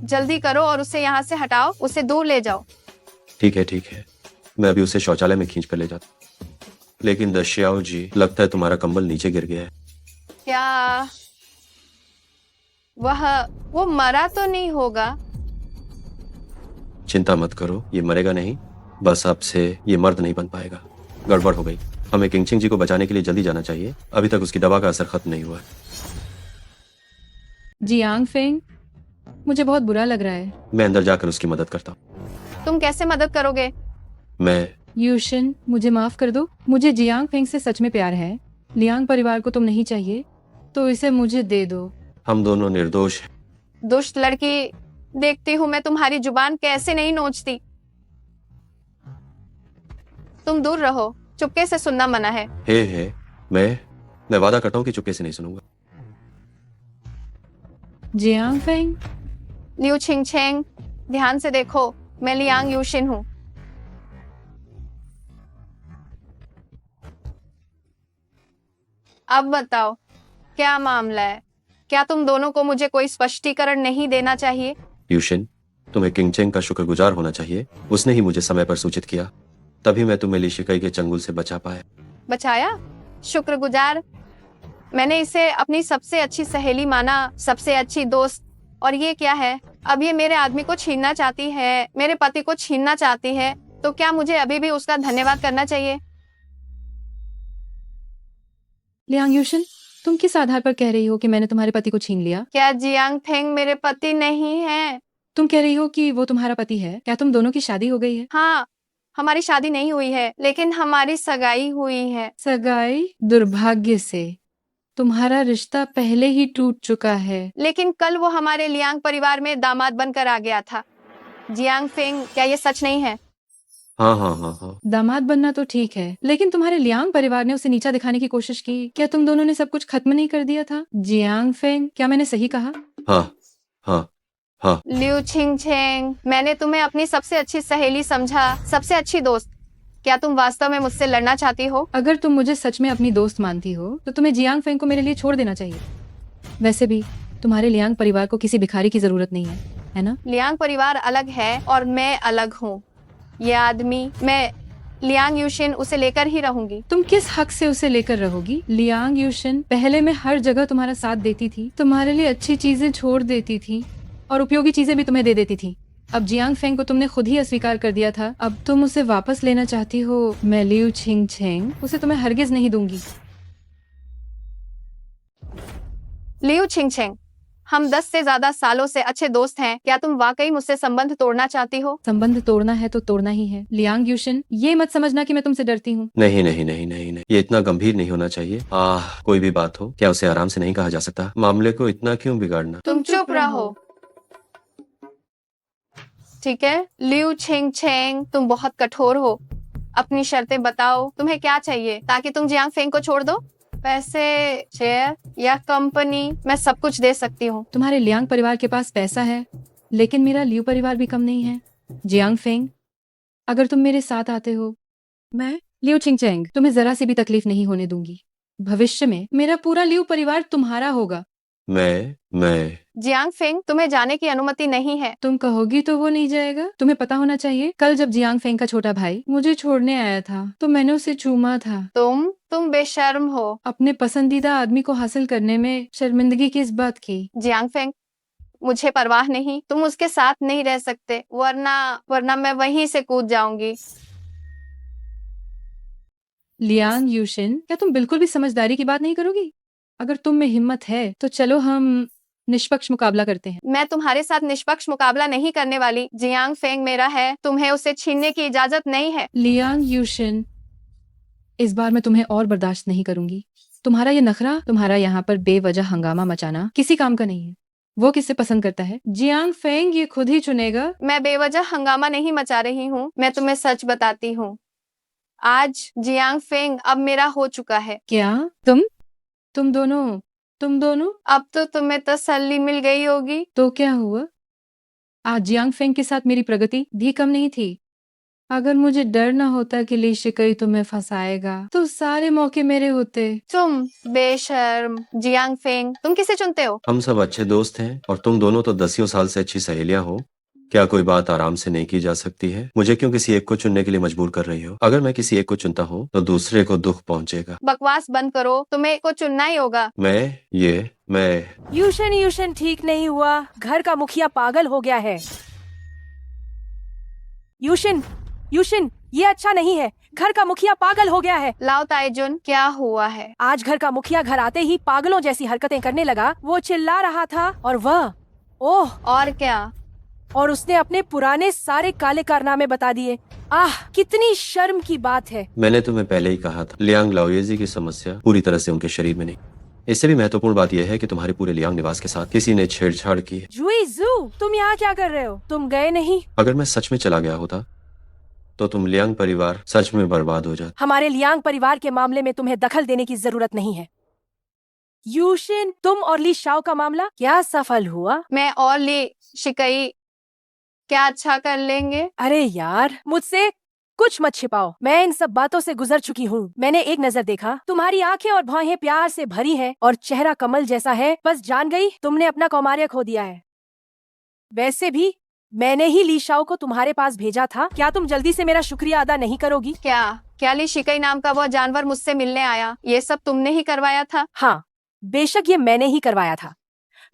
जल्दी करो और उसे यहाँ से हटाओ, उसे दूर ले जाओ। ठीक है, मैं अभी उसे शौचालय में खींच कर ले जाता हूँ। लेकिन शियाओ जी, लगता है तुम्हारा कंबल नीचे गिर गया है। क्या वो मरा तो नहीं होगा? चिंता मत करो, ये मरेगा नहीं। बस अब से ये मर्द नहीं बन पाएगा। गड़बड़ हो गई। हमें किंगचिंग जी को बचाने के लिए जल्दी जाना चाहिए। अभी तक उसकी दवा का असर खत्म नहीं हुआ है। जियांग फेंग, मुझे बहुत बुरा लग रहा है। मैं अंदर जाकर उसकी मदद करता हूँ। तुम कैसे मदद करोगे? मैं यूशिन, मुझे माफ कर दो। मुझे जियांग फेंग से सच में प्यार है। लियांग परिवार को तुम नहीं चाहिए। तो इसे मुझे दे दो। हम दोनों निर्दोष हैं। दुष्ट लड़की, देखती हूँ मैं तुम्हारी जुबान कैसे नहीं नोचती। तुम दूर रहो, चुपके से सुनना मना है। हे मैं वादा करता हूँ कि चुपके से नहीं सुनूंगा। जियांग फेंग, लियू छिंगछेंग, ध्यान से देखो, मैं लियांग यूशिन हूँ। अब बताओ, क्या मामला है? क्या तुम दोनों को मुझे कोई स्पष्टीकरण नहीं देना चाहिए? यूशिन, तुम्हें किंगचेंग का शुक्रगुजार होना चाहिए। उसने ही मुझे समय पर सूचित किया, तभी मैं तुम्हें ली शिकाई के चंगुल से बचा पाया। बचाया? शुक्रगुजार? मैंने इसे अपनी सबसे अच्छी सहेली माना, सबसे अच्छी दोस्त। और ये क्या है? अब ये मेरे आदमी को छीनना चाहती है, मेरे पति को छीनना चाहती है, तो क्या मुझे अभी भी उसका धन्यवाद करना चाहिए? लियांग यूशिन, तुम किस आधार पर कह रही हो कि मैंने तुम्हारे पति को छीन लिया? क्या जियांग फेंग मेरे पति नहीं है? तुम कह रही हो कि वो तुम्हारा पति है? क्या तुम दोनों की शादी हो गई है? हाँ, हमारी शादी नहीं हुई है, लेकिन हमारी सगाई हुई है। सगाई? दुर्भाग्य से तुम्हारा रिश्ता पहले ही टूट चुका है। लेकिन कल वो हमारे लियांग परिवार में दामाद बनकर आ गया था। जियांग फेंग, क्या ये सच नहीं है? हाँ। दामाद बनना तो ठीक है, लेकिन तुम्हारे लियांग परिवार ने उसे नीचा दिखाने की कोशिश की। क्या तुम दोनों ने सब कुछ खत्म नहीं कर दिया था? जियांग फेंग, क्या मैंने सही कहा? हाँ। लियू छिंगछेंग, मैंने तुम्हें अपनी सबसे अच्छी सहेली समझा, सबसे अच्छी दोस्त। क्या तुम वास्तव में मुझसे लड़ना चाहती हो? अगर तुम मुझे सच में अपनी दोस्त मानती हो तो तुम्हें जियांग फेंग को मेरे लिए छोड़ देना चाहिए। वैसे भी तुम्हारे लियांग परिवार को किसी भिखारी की जरूरत नहीं है ना? लियांग परिवार अलग है और मैं अलग हूँ। ये आदमी, मैं लियांग यूशिन, उसे लेकर ही रहूंगी। तुम किस हक से उसे लेकर रहोगी? लियांग यूशिन पहले मैं हर जगह तुम्हारा साथ देती थी, तुम्हारे लिए अच्छी चीजें छोड़ देती थी और उपयोगी चीजें भी तुम्हें दे देती थी। अब जियांग फेंग को तुमने खुद ही अस्वीकार कर दिया था, अब तुम उसे वापस लेना चाहती हो। मैं लियू छिंगछेंग उसे तुम्हें हरगिज नहीं दूंगी। लियू छिंगछेंग, हम 10 से ज्यादा सालों से अच्छे दोस्त हैं। क्या तुम वाकई मुझसे संबंध तोड़ना चाहती हो? संबंध तोड़ना है तो तोड़ना ही है। लियांग यूशिन, ये मत समझना कि मैं तुमसे डरती हूँ। नहीं, ये इतना गंभीर नहीं होना चाहिए। कोई भी बात हो, क्या उसे आराम से नहीं कहा जा सकता? मामले को इतना क्यों बिगाड़ना? तुम चुप रहो, ठीक है? लियू छिंगछेंग, तुम बहुत कठोर हो। अपनी शर्तें बताओ, तुम्हें क्या चाहिए ताकि तुम जियांग फेंग को छोड़ दो? पैसे, शेयर या कंपनी? मैं सब कुछ दे सकती हूँ। तुम्हारे लियांग परिवार के पास पैसा है, लेकिन मेरा लियू परिवार भी कम नहीं है। जियांग फेंग, अगर तुम मेरे साथ आते हो, मैं लियू छिंगछेंग तुम्हें जरा सी भी तकलीफ नहीं होने दूंगी। भविष्य में मेरा पूरा लियू परिवार तुम्हारा होगा। मैं जियांग फेंग, तुम्हें जाने की अनुमति नहीं है। तुम कहोगी तो वो नहीं जाएगा। तुम्हें पता होना चाहिए, कल जब जियांग फेंग का छोटा भाई मुझे छोड़ने आया था तो मैंने उसे चूमा था। तुम बेशर्म हो। अपने पसंदीदा आदमी को हासिल करने में शर्मिंदगी किस बात की? जियांग फेंग, मुझे परवाह नहीं, तुम उसके साथ नहीं रह सकते, वरना मैं वहीं से कूद जाऊंगी। लियांग यूशिन, क्या तुम बिल्कुल भी समझदारी की बात नहीं करोगी? अगर तुम में हिम्मत है तो चलो हम निष्पक्ष मुकाबला करते हैं। मैं तुम्हारे साथ निष्पक्ष मुकाबला नहीं करने वाली। जियांग फेंग मेरा है, तुम्हें उसे छीनने की इजाजत नहीं है। लियांग यूशिन, इस बार मैं तुम्हें और बर्दाश्त नहीं करूंगी। तुम्हारा ये नखरा, तुम्हारा यहाँ पर बेवजह हंगामा मचाना किसी काम का नहीं है। वो किससे पसंद करता है? जियांग फेंग ये खुद ही चुनेगा। मैं बेवजह हंगामा नहीं मचा रही हूँ, मैं तुम्हें सच बताती हूँ। आज जियांग फेंग अब मेरा हो चुका है। क्या? तुम दोनों? अब तो तुम्हें तसल्ली मिल गई होगी। तो क्या हुआ? आज जियांग फेंग के साथ मेरी प्रगति भी कम नहीं थी। अगर मुझे डर न होता कि ली शिकई तुम्हें फंसाएगा तो सारे मौके मेरे होते। तुम बेशर्म। जियांग फेंग, तुम किसे चुनते हो? हम सब अच्छे दोस्त हैं और तुम दोनों तो 10 साल से अच्छी सहेलियां हो। क्या कोई बात आराम से नहीं की जा सकती है? मुझे क्यों किसी एक को चुनने के लिए मजबूर कर रही हो? अगर मैं किसी एक को चुनता हूँ तो दूसरे को दुख पहुँचेगा। बकवास बंद करो, तुम्हें को चुनना ही होगा। मैं यूशन ठीक नहीं हुआ। घर का मुखिया पागल हो गया है। यूशन, ये अच्छा नहीं है। घर का मुखिया पागल हो गया है। लाओ ताइजुन, क्या हुआ है? आज घर का मुखिया घर आते ही पागलों जैसी हरकतें करने लगा। वो चिल्ला रहा था और क्या? और उसने अपने पुराने सारे काले कारनामे बता दिए। कितनी शर्म की बात है। मैंने तुम्हें पहले ही कहा था, लियांग लाओयेजी की समस्या पूरी तरह से उनके शरीर में नहीं, इससे भी महत्वपूर्ण बात यह है कि तुम्हारे पूरे लियांग निवास के साथ किसी ने छेड़छाड़ की है। जुई जू, तुम यहाँ क्या कर रहे हो? तुम गए नहीं? अगर मैं सच में चला गया होता तो तुम लियांग परिवार सच में बर्बाद हो जाता। हमारे लियांग परिवार के मामले में तुम्हें दखल देने की जरूरत नहीं है। यूशिन, तुम और ली शाओ का मामला क्या सफल हुआ? मैं और ली शिकई क्या अच्छा कर लेंगे? अरे यार, मुझसे कुछ मत छिपाओ। मैं इन सब बातों से गुजर चुकी हूँ। मैंने एक नजर देखा, तुम्हारी आंखें और भौहें प्यार से भरी हैं और चेहरा कमल जैसा है। बस जान गई, तुमने अपना कौमार्य खो दिया है। वैसे भी मैंने ही ली शाओ को तुम्हारे पास भेजा था। क्या तुम जल्दी से मेरा शुक्रिया अदा नहीं करोगी? क्या ली शिकई नाम का वो जानवर मुझसे मिलने आया? ये सब तुमने ही करवाया था? हाँ, बेशक ये मैंने ही करवाया था।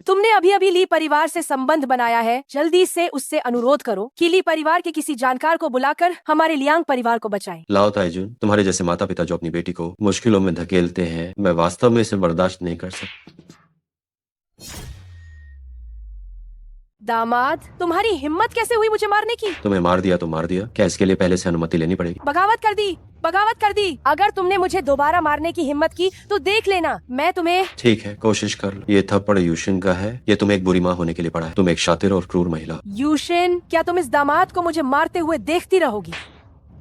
तुमने अभी अभी ली परिवार से संबंध बनाया है। जल्दी से उससे अनुरोध करो कि ली परिवार के किसी जानकार को बुलाकर हमारे लियांग परिवार को बचाएं। लाओ ताइजुन, तुम्हारे जैसे माता पिता जो अपनी बेटी को मुश्किलों में धकेलते हैं, मैं वास्तव में इसे बर्दाश्त नहीं कर सकता। दामाद, तुम्हारी हिम्मत कैसे हुई मुझे मारने की? तुम्हें मार दिया तो मार दिया, क्या इसके लिए पहले से अनुमति लेनी पड़ेगी? बगावत कर दी, बगावत कर दी। अगर तुमने मुझे दोबारा मारने की हिम्मत की तो देख लेना, मैं तुम्हें। ठीक है, कोशिश कर लो। ये थप्पड़ यूशिन का है। ये तुम्हें एक बुरी माँ होने के लिए पड़ा है। तुम एक शातिर और क्रूर महिला। यूशिन, क्या तुम इस दामाद को मुझे मारते हुए देखती रहोगी?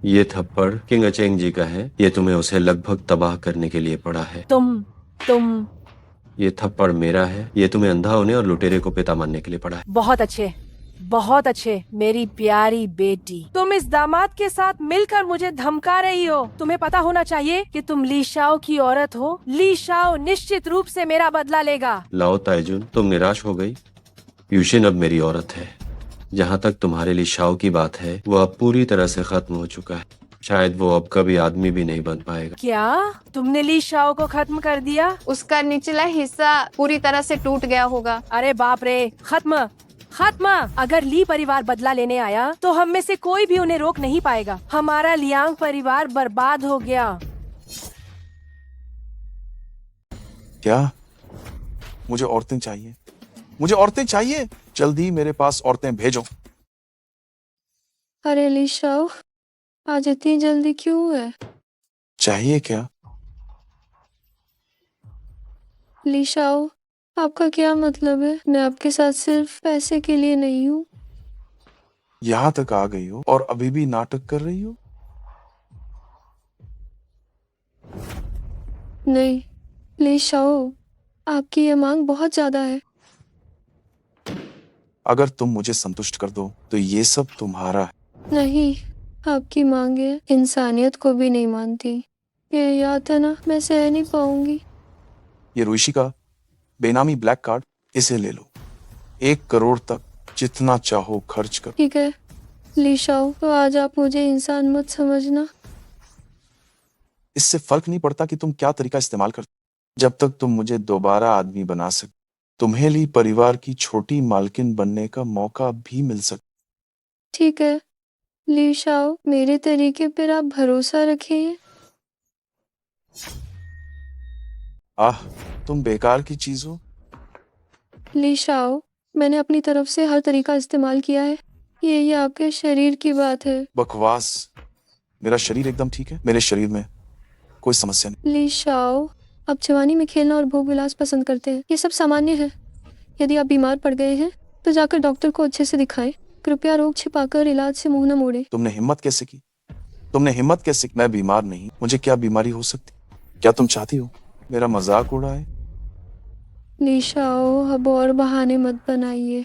ये थप्पड़ किंग अचेंग जी का है। ये तुम्हें उसे लगभग तबाह करने के लिए पड़ा है। तुम ये थप्पड़ मेरा है। ये तुम्हें अंधा होने और लुटेरे को पिता मानने के लिए पड़ा है। बहुत अच्छे, बहुत अच्छे मेरी प्यारी बेटी। तुम इस दामाद के साथ मिलकर मुझे धमका रही हो। तुम्हें पता होना चाहिए कि तुम ली शाओ की औरत हो। ली शाओ निश्चित रूप से मेरा बदला लेगा। लाओ ताइजुन, तुम निराश हो गई। यूशिन अब मेरी औरत है। जहाँ तक तुम्हारे लिए शाओ की बात है, वो अब पूरी तरह से खत्म हो चुका है। शायद वो अब कभी आदमी भी नहीं बन पाएगा। क्या तुमने ली शाओ को खत्म कर दिया? उसका निचला हिस्सा पूरी तरह से टूट गया होगा। अरे बाप रे, खत्म खत्म। अगर ली परिवार बदला लेने आया तो हम में से कोई भी उन्हें रोक नहीं पाएगा। हमारा लियांग परिवार बर्बाद हो गया। क्या? मुझे औरतें चाहिए, मुझे औरतें चाहिए। जल्दी मेरे पास औरतें भेजो। अरे ली शाओ, आज इतनी जल्दी क्यों है? चाहिए क्या? ली शाओ, आपका क्या मतलब है? मैं आपके साथ सिर्फ पैसे के लिए नहीं हूँ। यहाँ तक आ गई हो और अभी भी नाटक कर रही हो? नहीं ली शाओ, आपकी ये मांग बहुत ज्यादा है। अगर तुम मुझे संतुष्ट कर दो तो ये सब तुम्हारा है। नहीं, आपकी मांगे इंसानियत को भी नहीं मानती। ये याद है ना, मैं सह नहीं पाऊंगी। ये रुइशी का बेनामी ब्लैक कार्ड, इसे ले लो। 1 करोड़ तक जितना चाहो खर्च करो। ठीक है ली शाओ, तो आज आप मुझे इंसान मत समझना। इससे फर्क नहीं पड़ता कि तुम क्या तरीका इस्तेमाल करते, जब तक तुम मुझे दोबारा आदमी बना सक। तुम्हें ली परिवार की छोटी मालकिन बनने का मौका भी मिल सकता। ठीक है ली शाओ, मेरे तरीके पर आप भरोसा रखिए। आह, तुम बेकार की चीज हो। ली शाओ, मैंने अपनी तरफ से हर तरीका इस्तेमाल किया है। ये आपके शरीर की बात है। बकवास। मेरा शरीर एकदम ठीक है, मेरे शरीर में कोई समस्या नहीं। ली शाओ, आप जवानी में खेलना और भोग विलास पसंद करते हैं, ये सब सामान्य है। यदि आप बीमार पड़ गए हैं तो जाकर डॉक्टर को अच्छे से दिखाएं। कृपया रोग छिपाकर इलाज से मुंह न मोड़े। तुमने हिम्मत कैसे की? तुमने हिम्मत कैसे की? मैं बीमार नहीं, मुझे क्या बीमारी हो सकती? क्या तुम चाहती हो मेरा मजाक उड़ाए? ली शाओ, अब और बहाने मत बनाइए।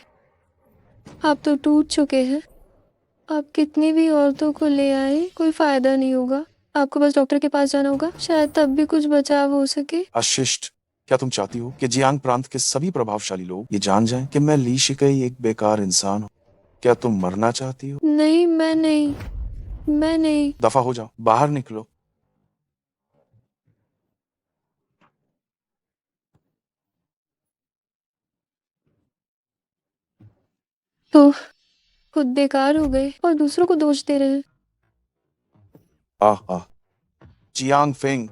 आप तो टूट चुके हैं। आप कितनी भी औरतों को ले आए, कोई फायदा नहीं होगा। आपको बस डॉक्टर के पास जाना होगा, शायद तब भी कुछ बचाव हो सके। अशिष्ट, क्या तुम चाहती हो कि जियांग प्रांत के सभी प्रभावशाली लोग ये जान जाएं कि मैं ली शिकई एक बेकार इंसान हूँ? क्या तुम मरना चाहती हो? नहीं, मैं नहीं। दफा हो जाओ, बाहर निकलो। तो खुद बेकार हो गए और दूसरों को दोष दे रहे हैं। आह, जियांग फेंग,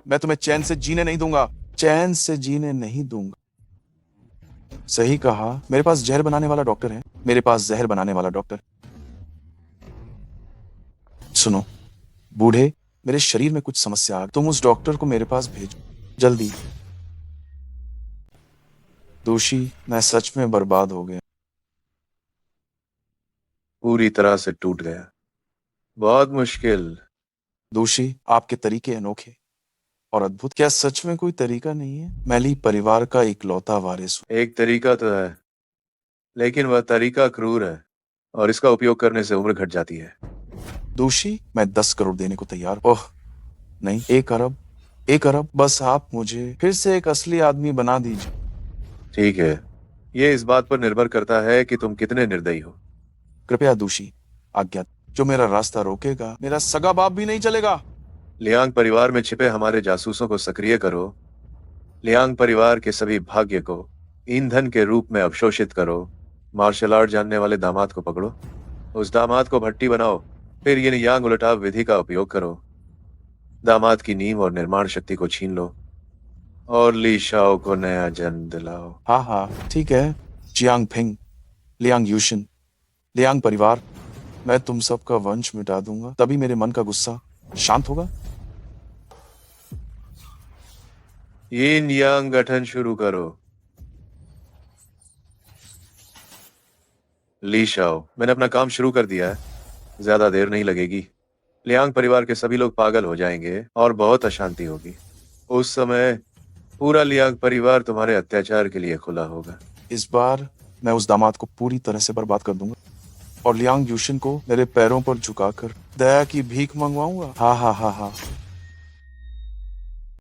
मैं तुम्हें चैन से जीने नहीं दूंगा, चैन से जीने नहीं दूंगा। सही कहा, मेरे पास जहर बनाने वाला डॉक्टर है, मेरे पास जहर बनाने वाला डॉक्टर। सुनो बूढ़े, मेरे शरीर में कुछ समस्या आ गई, तुम उस डॉक्टर को मेरे पास भेजो जल्दी। दोषी, मैं सच में बर्बाद हो गया। पूरी तरह से टूट गया। बहुत मुश्किल। दोषी, आपके तरीके अनोखे और अद्भुत। क्या सच में कोई तरीका नहीं है? मैं ली परिवार का इकलौता वारिस हूँ। एक तरीका तो है, लेकिन वह तरीका क्रूर है और इसका उपयोग करने से उम्र घट जाती है। दोषी, मैं 10 करोड़ देने को तैयार। ओह नहीं, 1 अरब। 1 अरब, बस आप मुझे फिर से एक असली आदमी बना दीजिए। ठीक है, ये इस बात पर निर्भर करता है कि तुम कितने निर्दयी हो। कृपया दोषी, आज्ञा। जो मेरा रास्ता रोकेगा, मेरा सगा बाप भी नहीं चलेगा। लियांग परिवार में छिपे हमारे जासूसों को सक्रिय करो। लियांग परिवार के सभी भाग्य को ईंधन के रूप में अवशोषित करो। मार्शल आर्ट जानने वाले दामाद को पकड़ो, उस दामाद को भट्टी बनाओ, फिर ये यांग उलटाव विधि का उपयोग करो। दामाद की नींव और निर्माण शक्ति को छीन लो और ली शाओ को नया जन्म दिलाओ। हाँ हाँ, ठीक है। जियांग फिंग, लियांग यूशिन, लियांग परिवार, मैं तुम सबका वंश मिटा दूंगा, तभी मेरे मन का गुस्सा शांत होगा। यिन यांग गठन शुरू करो। ली शाओ, मैंने अपना काम शुरू कर दिया है, ज्यादा देर नहीं लगेगी। लियांग परिवार के सभी लोग पागल हो जाएंगे और बहुत अशांति होगी। उस समय पूरा लियांग परिवार तुम्हारे अत्याचार के लिए खुला होगा। इस बार मैं उस दामाद को पूरी तरह से बर्बाद कर दूंगा और लियांग यूशिन को मेरे पैरों पर झुकाकर दया की भीख मंगवाऊंगा। हाँ हाँ हाँ हाँ।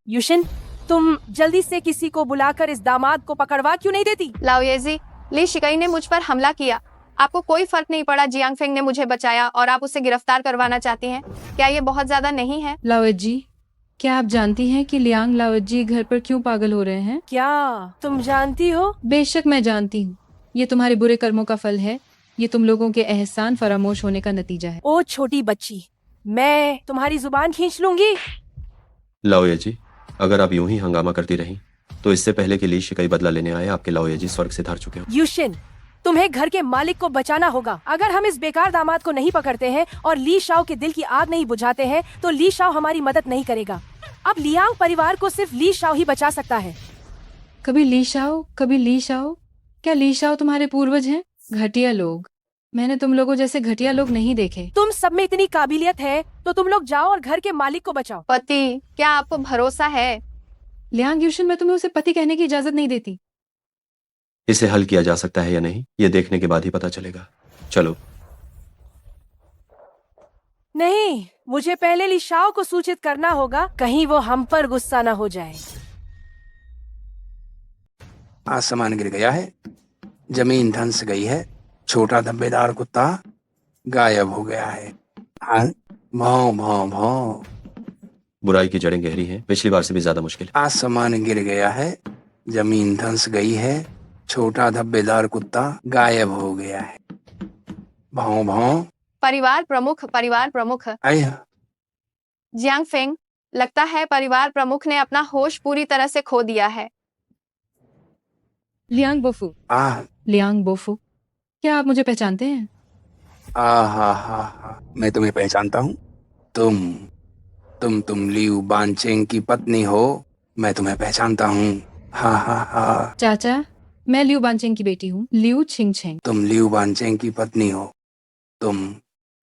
युशिन, तुम जल्दी से किसी को बुलाकर इस दामाद को पकड़वा क्यों नहीं देती? लाओयेजी, ली शिकई ने मुझ पर हमला किया। आपको कोई फर्क नहीं पड़ा। जियांग फेंग ने मुझे बचाया और आप उसे गिरफ्तार करवाना चाहती हैं। क्या ये बहुत ज्यादा नहीं है? लाओयत जी, क्या आप जानती हैं कि लियांग लाओयत जी घर पर क्यों पागल हो रहे हैं? क्या तुम जानती हो? बेशक मैं जानती हूँ। ये तुम्हारे बुरे कर्मों का फल है। ये तुम लोगों के एहसान फरामोश होने का नतीजा है। ओ छोटी बच्ची, मैं तुम्हारी जुबान खींच लूंगी। लाओये जी, अगर आप यूं ही हंगामा करती रहीं तो इससे पहले कि ली शिकई बदला लेने आए, आपके लाओये जी स्वर्ग से धार चुके हो। युशिन, तुम्हें घर के मालिक को बचाना होगा। अगर हम इस बेकार दामाद को नहीं पकड़ते हैं और ली शाओ के दिल की आग नहीं बुझाते हैं तो ली शाओ हमारी मदद नहीं करेगा। अब लियांग परिवार को सिर्फ ली शाओ ही बचा सकता है। कभी ली शाओ, कभी ली शाओ। क्या ली शाओ तुम्हारे पूर्वज हैं? घटिया लोग। मैंने तुम लोगों जैसे घटिया लोग नहीं देखे। तुम सब में इतनी काबिलियत है तो तुम लोग जाओ और घर के मालिक को बचाओ। पति, क्या आपको भरोसा है? लियांग यूशिन, मैं तुम्हें उसे पति कहने की इजाजत नहीं देती। इसे हल किया जा सकता है या नहीं, ये देखने के बाद ही पता चलेगा। चलो। नहीं, मुझे पहले ली शाओ को सूचित करना होगा, कहीं वो हम पर गुस्सा न हो जाए। आसमान गिर गया है, जमीन धंस गई है, छोटा धब्बेदार कुत्ता गायब हो गया है। हाँ, भौं भौं भौं। बुराई की जड़ें गहरी हैं, पिछली बार से भी ज्यादा मुश्किल। आसमान गिर गया है, जमीन धंस गई है, छोटा धब्बेदार कुत्ता गायब हो गया है। भौं भौं। परिवार प्रमुख, परिवार प्रमुख। आया। जियांग फेंग, लगता है परिवार प्रमुख ने अपना होश पूरी तरह से खो दिया है। लियांग बोफू, आ लियांग बोफू, क्या आप मुझे पहचानते हैं? हा, मैं तुम्हें पहचानता हूँ। तुम लियू बानचेंग की पत्नी हो। मैं तुम्हें पहचानता हूँ। हा। चाचा, मैं लियू बानचेंग की बेटी हूँ, लियू छिंगछेंग। तुम लियू बानचेंग की पत्नी हो।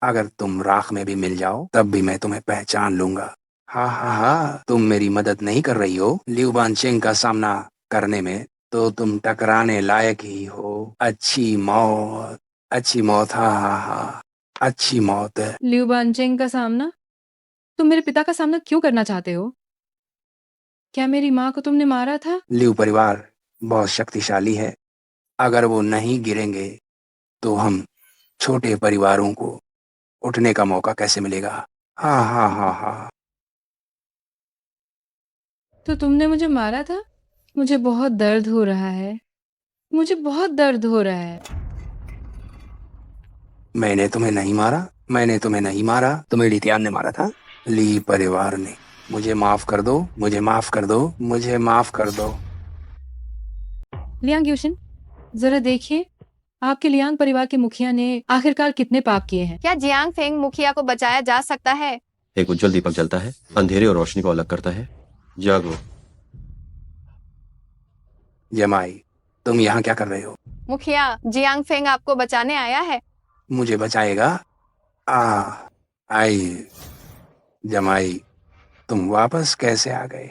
अगर तुम राख में भी मिल जाओ तब भी मैं तुम्हें पहचान लूंगा। हा, तुम मेरी मदद नहीं कर रही हो लियू बानचेंग का सामना करने में, तो तुम टकराने लायक ही हो। अच्छी मौत, हा, अच्छी मौत। लियू बानचेंग का सामना? तुम मेरे पिता का सामना क्यों करना चाहते हो? क्या मेरी माँ को तुमने मारा था? लियू परिवार बहुत शक्तिशाली है। अगर वो नहीं गिरेंगे तो हम छोटे परिवारों को उठने का मौका कैसे मिलेगा? हा। तो तुमने मुझे मारा था? मुझे बहुत दर्द हो रहा है, मुझे बहुत दर्द हो रहा है। मैंने तुम्हें नहीं मारा, तुम्हें लितियान ने मारा था। ली परिवार ने। मुझे माफ कर दो, मुझे माफ कर दो। लियांग यूशिन, जरा देखिए, आपके लियांग परिवार के मुखिया ने आखिरकार कितने पाप किए हैं। क्या जियांग फेंग मुखिया को बचाया जा सकता है? एक उज्जवल दीपक जलता है, अंधेरे और रोशनी को अलग करता है। जागो। जमाई, तुम यहाँ क्या कर रहे हो? मुखिया, जियांग फेंग आपको बचाने आया है। मुझे बचाएगा? आई जमाई, तुम वापस कैसे आ गए?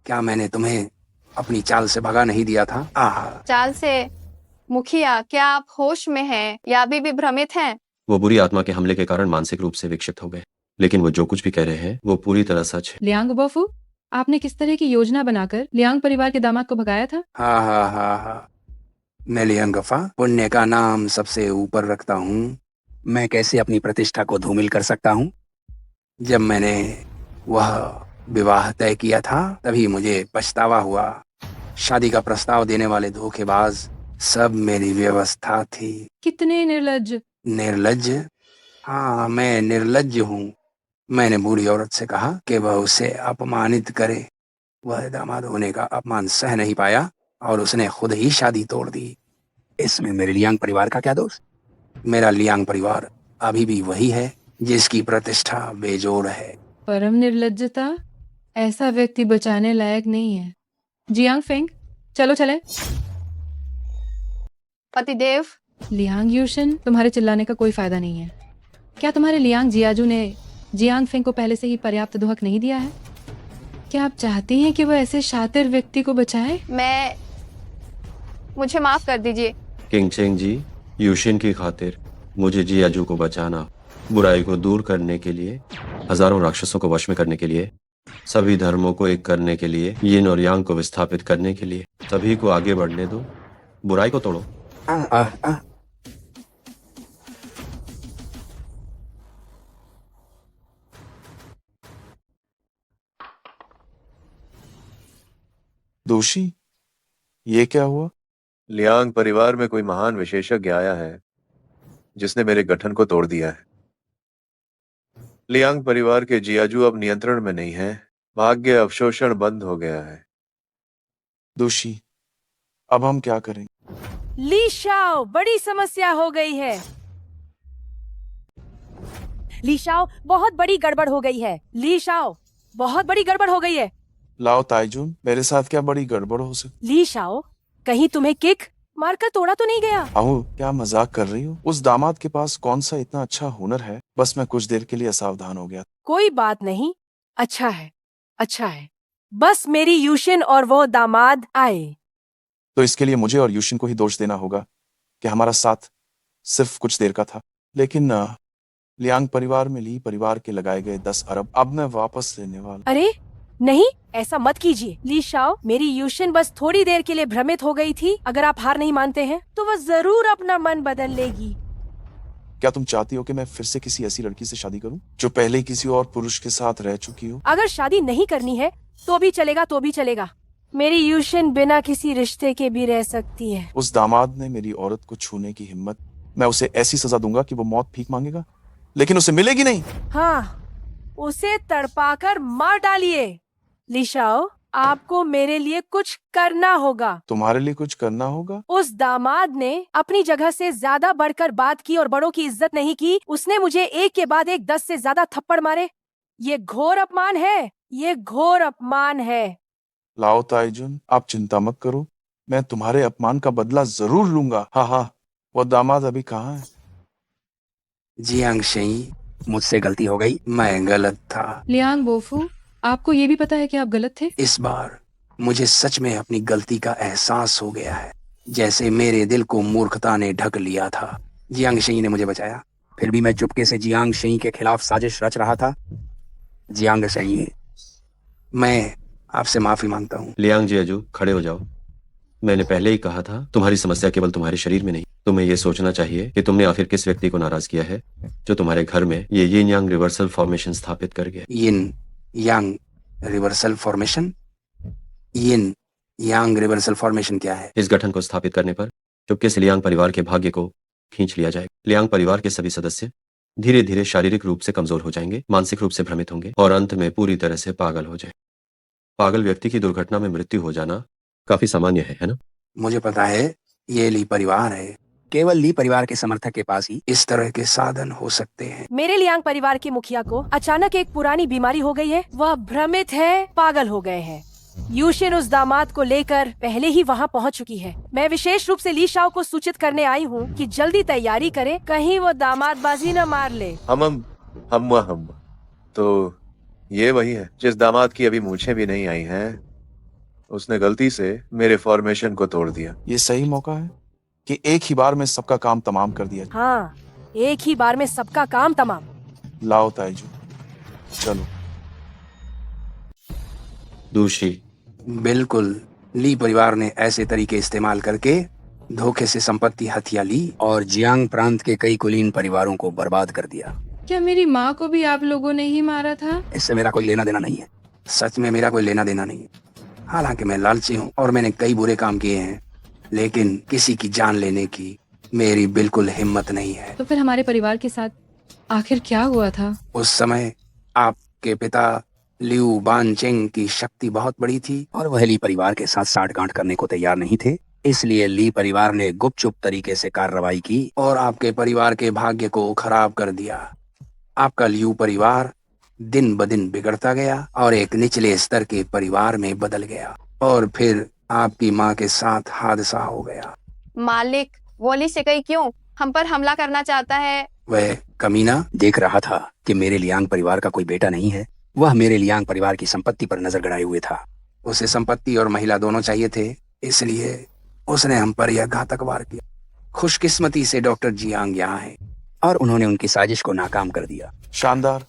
क्या मैंने तुम्हें अपनी चाल से भगा नहीं दिया था? चाल से? मुखिया, क्या आप होश में हैं या अभी भी भ्रमित हैं? वो बुरी आत्मा के हमले के कारण मानसिक रूप से विक्षिप्त हो गए, लेकिन वो जो कुछ भी कह रहे हैं वो पूरी तरह सच है। लियांग बोफू, आपने किस तरह की योजना बनाकर लियांग परिवार के दामाद को भगाया था? हाँ, मैं लियांगफा पुण्य का नाम सबसे ऊपर रखता हूँ। मैं कैसे अपनी प्रतिष्ठा को धूमिल कर सकता हूँ? जब मैंने वह विवाह तय किया था तभी मुझे पछतावा हुआ। शादी का प्रस्ताव देने वाले धोखेबाज सब मेरी व्यवस्था थी। कितने निर्लज्ज! निर्लज्ज? हाँ, मैं निर्लज्ज हूँ। मैंने बूढ़ी औरत से कहा कि वह उसे अपमानित करे। वह दामाद होने का अपमान सह नहीं पाया और उसने खुद ही शादी तोड़ दी। इसमें मेरे लियांग परिवार का क्या दोष? मेरा लियांग परिवार अभी भी वही है जिसकी प्रतिष्ठा बेजोड़ है। परम निर्लज्जता, ऐसा व्यक्ति बचाने लायक नहीं है। जियांग फेंग, चलो चले। पतिदेव, लियांग यूशन, तुम्हारे चिल्लाने का कोई फायदा नहीं है। क्या तुम्हारे लियांग जियाजू ने जियांग फेंग को पहले से ही पर्याप्त दोहक नहीं दिया है? क्या आप चाहती हैं कि वह ऐसे शातिर व्यक्ति को बचाए? मुझे माफ कर दीजिए। किंग चेंग जी, यूशिन की खातिर मुझे जियाजू को बचाना, बुराई को दूर करने के लिए, हजारों राक्षसों को वश में करने के लिए, सभी धर्मों को एक करने के लिए, यिन और यांग को विस्थापित करने के लिए, सभी को आगे बढ़ने दो, बुराई को तोड़ो। दोषी, ये क्या हुआ? लियांग परिवार में कोई महान विशेषज्ञ आया है जिसने मेरे गठन को तोड़ दिया है। लियांग परिवार के जियाजू अब नियंत्रण में नहीं है। भाग्य अवशोषण बंद हो गया है। दोषी, अब हम क्या करें? ली शाओ, बड़ी समस्या हो गई है। ली शाओ, बहुत बड़ी गड़बड़ हो गई है। ली शाओ, बहुत बड़ी गड़बड़ हो गई है। लाओ ताइजुन, मेरे साथ क्या बड़ी गड़बड़ हो सकती? ली शाओ, कहीं तुम्हें किक मारकर तोड़ा तो नहीं गया? आहू, क्या मजाक कर रही हो? उस दामाद के पास कौन सा इतना अच्छा हुनर है? बस मैं कुछ देर के लिए असावधान हो गया। कोई बात नहीं, अच्छा है, अच्छा है। बस मेरी यूशिन और वो दामाद आए। तो इसके लिए मुझे और यूशिन को ही दोष देना होगा कि हमारा साथ सिर्फ कुछ देर का था। लेकिन लियांग परिवार में ली परिवार के लगाए गए 10 अरब अब मैं वापस लेने वाला। अरे नहीं, ऐसा मत कीजिए ली शाओ। मेरी यूशिन बस थोड़ी देर के लिए भ्रमित हो गई थी। अगर आप हार नहीं मानते हैं तो वह जरूर अपना मन बदल लेगी। क्या तुम चाहती हो कि मैं फिर से किसी ऐसी लड़की से शादी करूं जो पहले ही किसी और पुरुष के साथ रह चुकी हो? अगर शादी नहीं करनी है तो भी चलेगा, तो भी चलेगा। मेरी यूशिन बिना किसी रिश्ते के भी रह सकती है। उस दामाद ने मेरी औरत को छूने की हिम्मत, मैं उसे ऐसी सजा दूंगा कि वो मौत भीख मांगेगा, लेकिन उसे मिलेगी नहीं। हाँ, उसे तड़पाकर मार डालिए। ली शाओ, आपको मेरे लिए कुछ करना होगा। तुम्हारे लिए कुछ करना होगा? उस दामाद ने अपनी जगह से ज्यादा बढ़कर बात की और बड़ों की इज्जत नहीं की। उसने मुझे एक के बाद एक 10 से ज्यादा थप्पड़ मारे। ये घोर अपमान है, ये घोर अपमान है। लाओ ताइजुन, आप चिंता मत करो, मैं तुम्हारे अपमान का बदला जरूर लूंगा। हाँ, वो दामाद अभी कहाँ है? जियांग शेई, मुझसे गलती हो गई, मैं गलत था। लियांग बोफू, आपको ये भी पता है कि आप गलत थे? इस बार मुझे सच में अपनी गलती का एहसास हो गया है, जैसे मेरे दिल को मूर्खता ने ढक लिया था। जियांग शेई ने मुझे बचाया, फिर भी मैं चुपके से जियांग शेई के खिलाफ साजिश रच रहा था। जियांग शेई, मैं आपसे माफी मांगता हूँ। लियांग जियाजू, खड़े हो जाओ। मैंने पहले ही कहा था, तुम्हारी समस्या केवल तुम्हारे शरीर में नहीं। तुम्हें ये सोचना चाहिए कि तुमने आखिर किस व्यक्ति को नाराज किया है जो तुम्हारे घर में ये यिन यांग रिवर्सल फॉर्मेशन स्थापित कर गया। यिन यांग रिवर्सल फॉर्मेशन? यिन यांग रिवर्सल फॉर्मेशन क्या है? इस गठन को स्थापित करने पर चुपके से लियांग परिवार के भाग्य को खींच लिया जाएगा। लियांग परिवार के सभी सदस्य धीरे धीरे शारीरिक रूप से कमजोर हो जाएंगे, मानसिक रूप से भ्रमित होंगे और अंत में पूरी तरह से पागल हो जाए। पागल व्यक्ति की दुर्घटना में मृत्यु हो जाना काफी सामान्य है ना? मुझे पता है, ये ली परिवार है। केवल ली परिवार के समर्थक के पास ही इस तरह के साधन हो सकते हैं। मेरे लियांग परिवार के मुखिया को अचानक एक पुरानी बीमारी हो गई है। वह भ्रमित है, पागल हो गए हैं। यूशिन उस दामाद को लेकर पहले ही वहाँ पहुँच चुकी है। मैं विशेष रूप से ली शाओ को सूचित करने आई हूँ कि जल्दी तैयारी करे, कहीं वो दामादबाजी न मार ले। हम तो ये वही है जिस दामाद की अभी मूछें भी नहीं आई हैं। उसने गलती से मेरे फॉर्मेशन को तोड़ दिया। ये सही मौका है कि एक ही बार में सबका काम तमाम कर दिया। हाँ, एक ही बार में सबका काम तमाम। लाओ ताइजू, चलो। दूषी, बिल्कुल, ली परिवार ने ऐसे तरीके इस्तेमाल करके धोखे से संपत्ति हथिया ली और जियांग प्रांत के कई कुलीन परिवारों को बर्बाद कर दिया। क्या मेरी माँ को भी आप लोगों ने ही मारा था? इससे मेरा कोई लेना देना नहीं है। सच में मेरा कोई लेना देना नहीं है। हालांकि मैं लालची हूँ और मैंने कई बुरे काम किए हैं, लेकिन किसी की जान लेने की मेरी बिल्कुल हिम्मत नहीं है। तो फिर हमारे परिवार के साथ आखिर क्या हुआ था? उस समय आपके पिता लिू बानचेंग की शक्ति बहुत बड़ी थी और वह ली परिवार के साथ साठगांठ करने को तैयार नहीं थे। इसलिए ली परिवार ने गुपचुप तरीके से कार्रवाई की और आपके परिवार के भाग्य को खराब कर दिया। आपका लियू परिवार दिन ब दिन बिगड़ता गया और एक निचले स्तर के परिवार में बदल गया और फिर आपकी माँ के साथ हादसा हो गया। मालिक, वो ली शिकई क्यों हम पर हमला करना चाहता है? वह कमीना देख रहा था कि मेरे लियांग परिवार का कोई बेटा नहीं है। वह मेरे लियांग परिवार की संपत्ति पर नजर गड़ाए हुए था। उसे संपत्ति और महिला दोनों चाहिए थे, इसलिए उसने हम पर यह घातक वार किया। खुशकिस्मती से डॉक्टर जियांग यहाँ है और उन्होंने उनकी साजिश को नाकाम कर दिया। शानदार,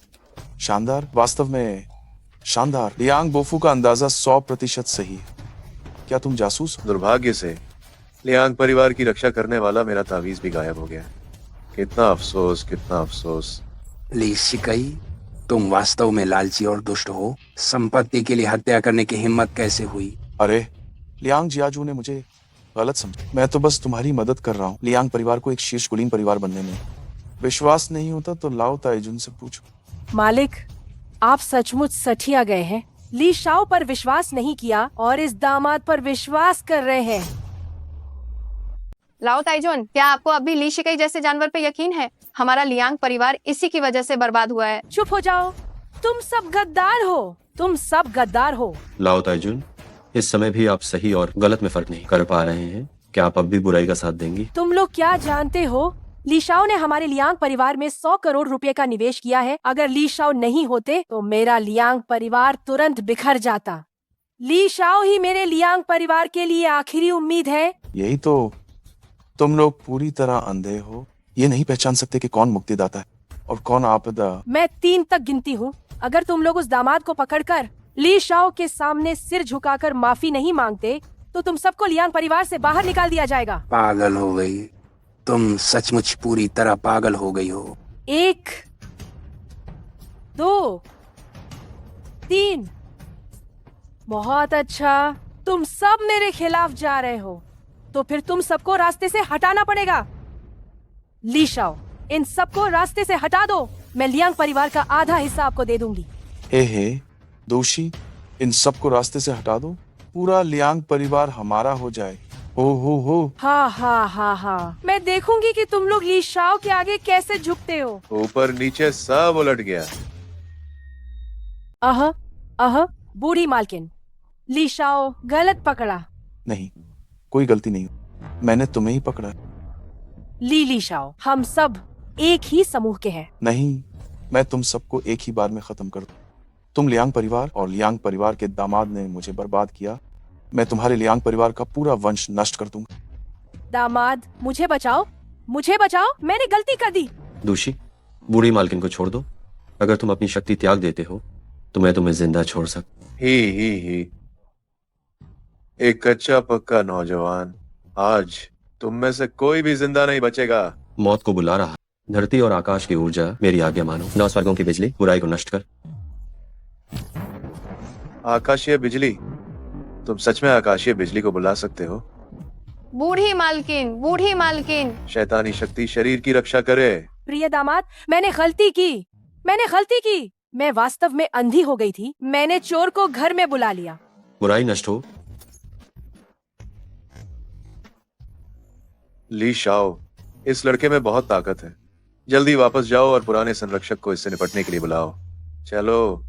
शानदार, वास्तव में शानदार। लियांग बोफू का अंदाजा 100% सही है। क्या तुम जासूस हो? दुर्भाग्य से लियांग परिवार की रक्षा करने वाला मेरा तावीज भी गायब हो गया। कितना अफसोस, कितना अफसोस। ली शिकई, तुम वास्तव में लालची और दुष्ट हो। संपत्ति के लिए हत्या करने की हिम्मत कैसे हुई? अरे, लियांग जियाजू ने मुझे गलत समझा। मैं तो बस तुम्हारी मदद कर रहा हूँ लियांग परिवार को एक शीर्ष कुलीन परिवार बनने में। विश्वास नहीं होता तो लाओ ताइजुन से पूछो। मालिक, आप सचमुच सठिया गए हैं। ली शाओ पर विश्वास नहीं किया और इस दामाद पर विश्वास कर रहे हैं। लाओ ताइजुन, क्या आपको अब भी ली शिकई जैसे जानवर पे यकीन है? हमारा लियांग परिवार इसी की वजह से बर्बाद हुआ है। चुप हो जाओ, तुम सब गद्दार हो, तुम सब गद्दार हो। लाओ ताइजुन, इस समय भी आप सही और गलत में फर्क नहीं कर पा रहे हैं। क्या आप अब भी बुराई का साथ देंगी? तुम लोग क्या जानते हो? ली शाओ ने हमारे लियांग परिवार में 100 करोड़ रुपए का निवेश किया है। अगर ली शाओ नहीं होते तो मेरा लियांग परिवार तुरंत बिखर जाता। ली शाओ ही मेरे लियांग परिवार के लिए आखिरी उम्मीद है। यही तो, तुम लोग पूरी तरह अंधे हो। ये नहीं पहचान सकते कि कौन मुक्तिदाता है और कौन आपदा। मैं 3 तक गिनती हूँ। अगर तुम लोग उस दामाद को पकड़कर ली शाओ के सामने सिर झुकाकर माफी नहीं मांगते तो तुम सबको लियांग परिवार से बाहर निकाल दिया जाएगा। पागल हो गई, तुम सचमुच पूरी तरह पागल हो गई हो। 1, 2, 3। बहुत अच्छा, तुम सब मेरे खिलाफ जा रहे हो, तो फिर तुम सबको रास्ते से हटाना पड़ेगा। ली शाओ, इन सबको रास्ते से हटा दो। मैं लियांग परिवार का आधा हिस्सा आपको दे दूंगी। हे दोषी, इन सबको रास्ते से हटा दो, पूरा लियांग परिवार हमारा हो जाए। हो। हाँ हाँ हाँ हाँ, मैं देखूंगी कि तुम लोग ली शाओ के आगे कैसे झुकते हो। ऊपर नीचे सब उलट गया। बूढ़ी मालकिन, ली शाओ गलत पकड़ा। नहीं, कोई गलती नहीं, मैंने तुम्हें ही पकड़ा। ली शाओ, हम सब एक ही समूह के हैं। नहीं, मैं तुम सबको एक ही बार में खत्म कर दूं। तुम लियांग परिवार और लियांग परिवार के दामाद ने मुझे बर्बाद किया। मैं तुम्हारे लियांग परिवार का पूरा वंश नष्ट कर दूंगा। दामाद, मुझे बचाओ, मुझे बचाओ, मैंने गलती कर दी। दूषी, बूढ़ी मालकिन को छोड़ दो। अगर तुम अपनी शक्ति त्याग देते हो तो मैं तुम्हें जिंदा छोड़ सकता। ही एक कच्चा पक्का नौजवान, आज तुम में से कोई भी जिंदा नहीं बचेगा। मौत को बुला रहा। धरती और आकाश की ऊर्जा मेरी आज्ञा मानो। 9 स्वर्गों की बिजली, बुराई को नष्ट कर। आकाशीय बिजली, तुम सच में आकाशीय बिजली को बुला सकते हो? बूढ़ी मालकिन। शैतानी शक्ति शरीर की रक्षा करे। प्रिय दामाद, मैंने गलती की। मैं वास्तव में अंधी हो गई थी। मैंने चोर को घर में बुला लिया। बुराई नष्ट हो। ली शाओ, इस लड़के में बहुत ताकत है। जल्दी वापस जाओ और पुराने संरक्षक को इससे निपटने के लिए बुलाओ। चलो।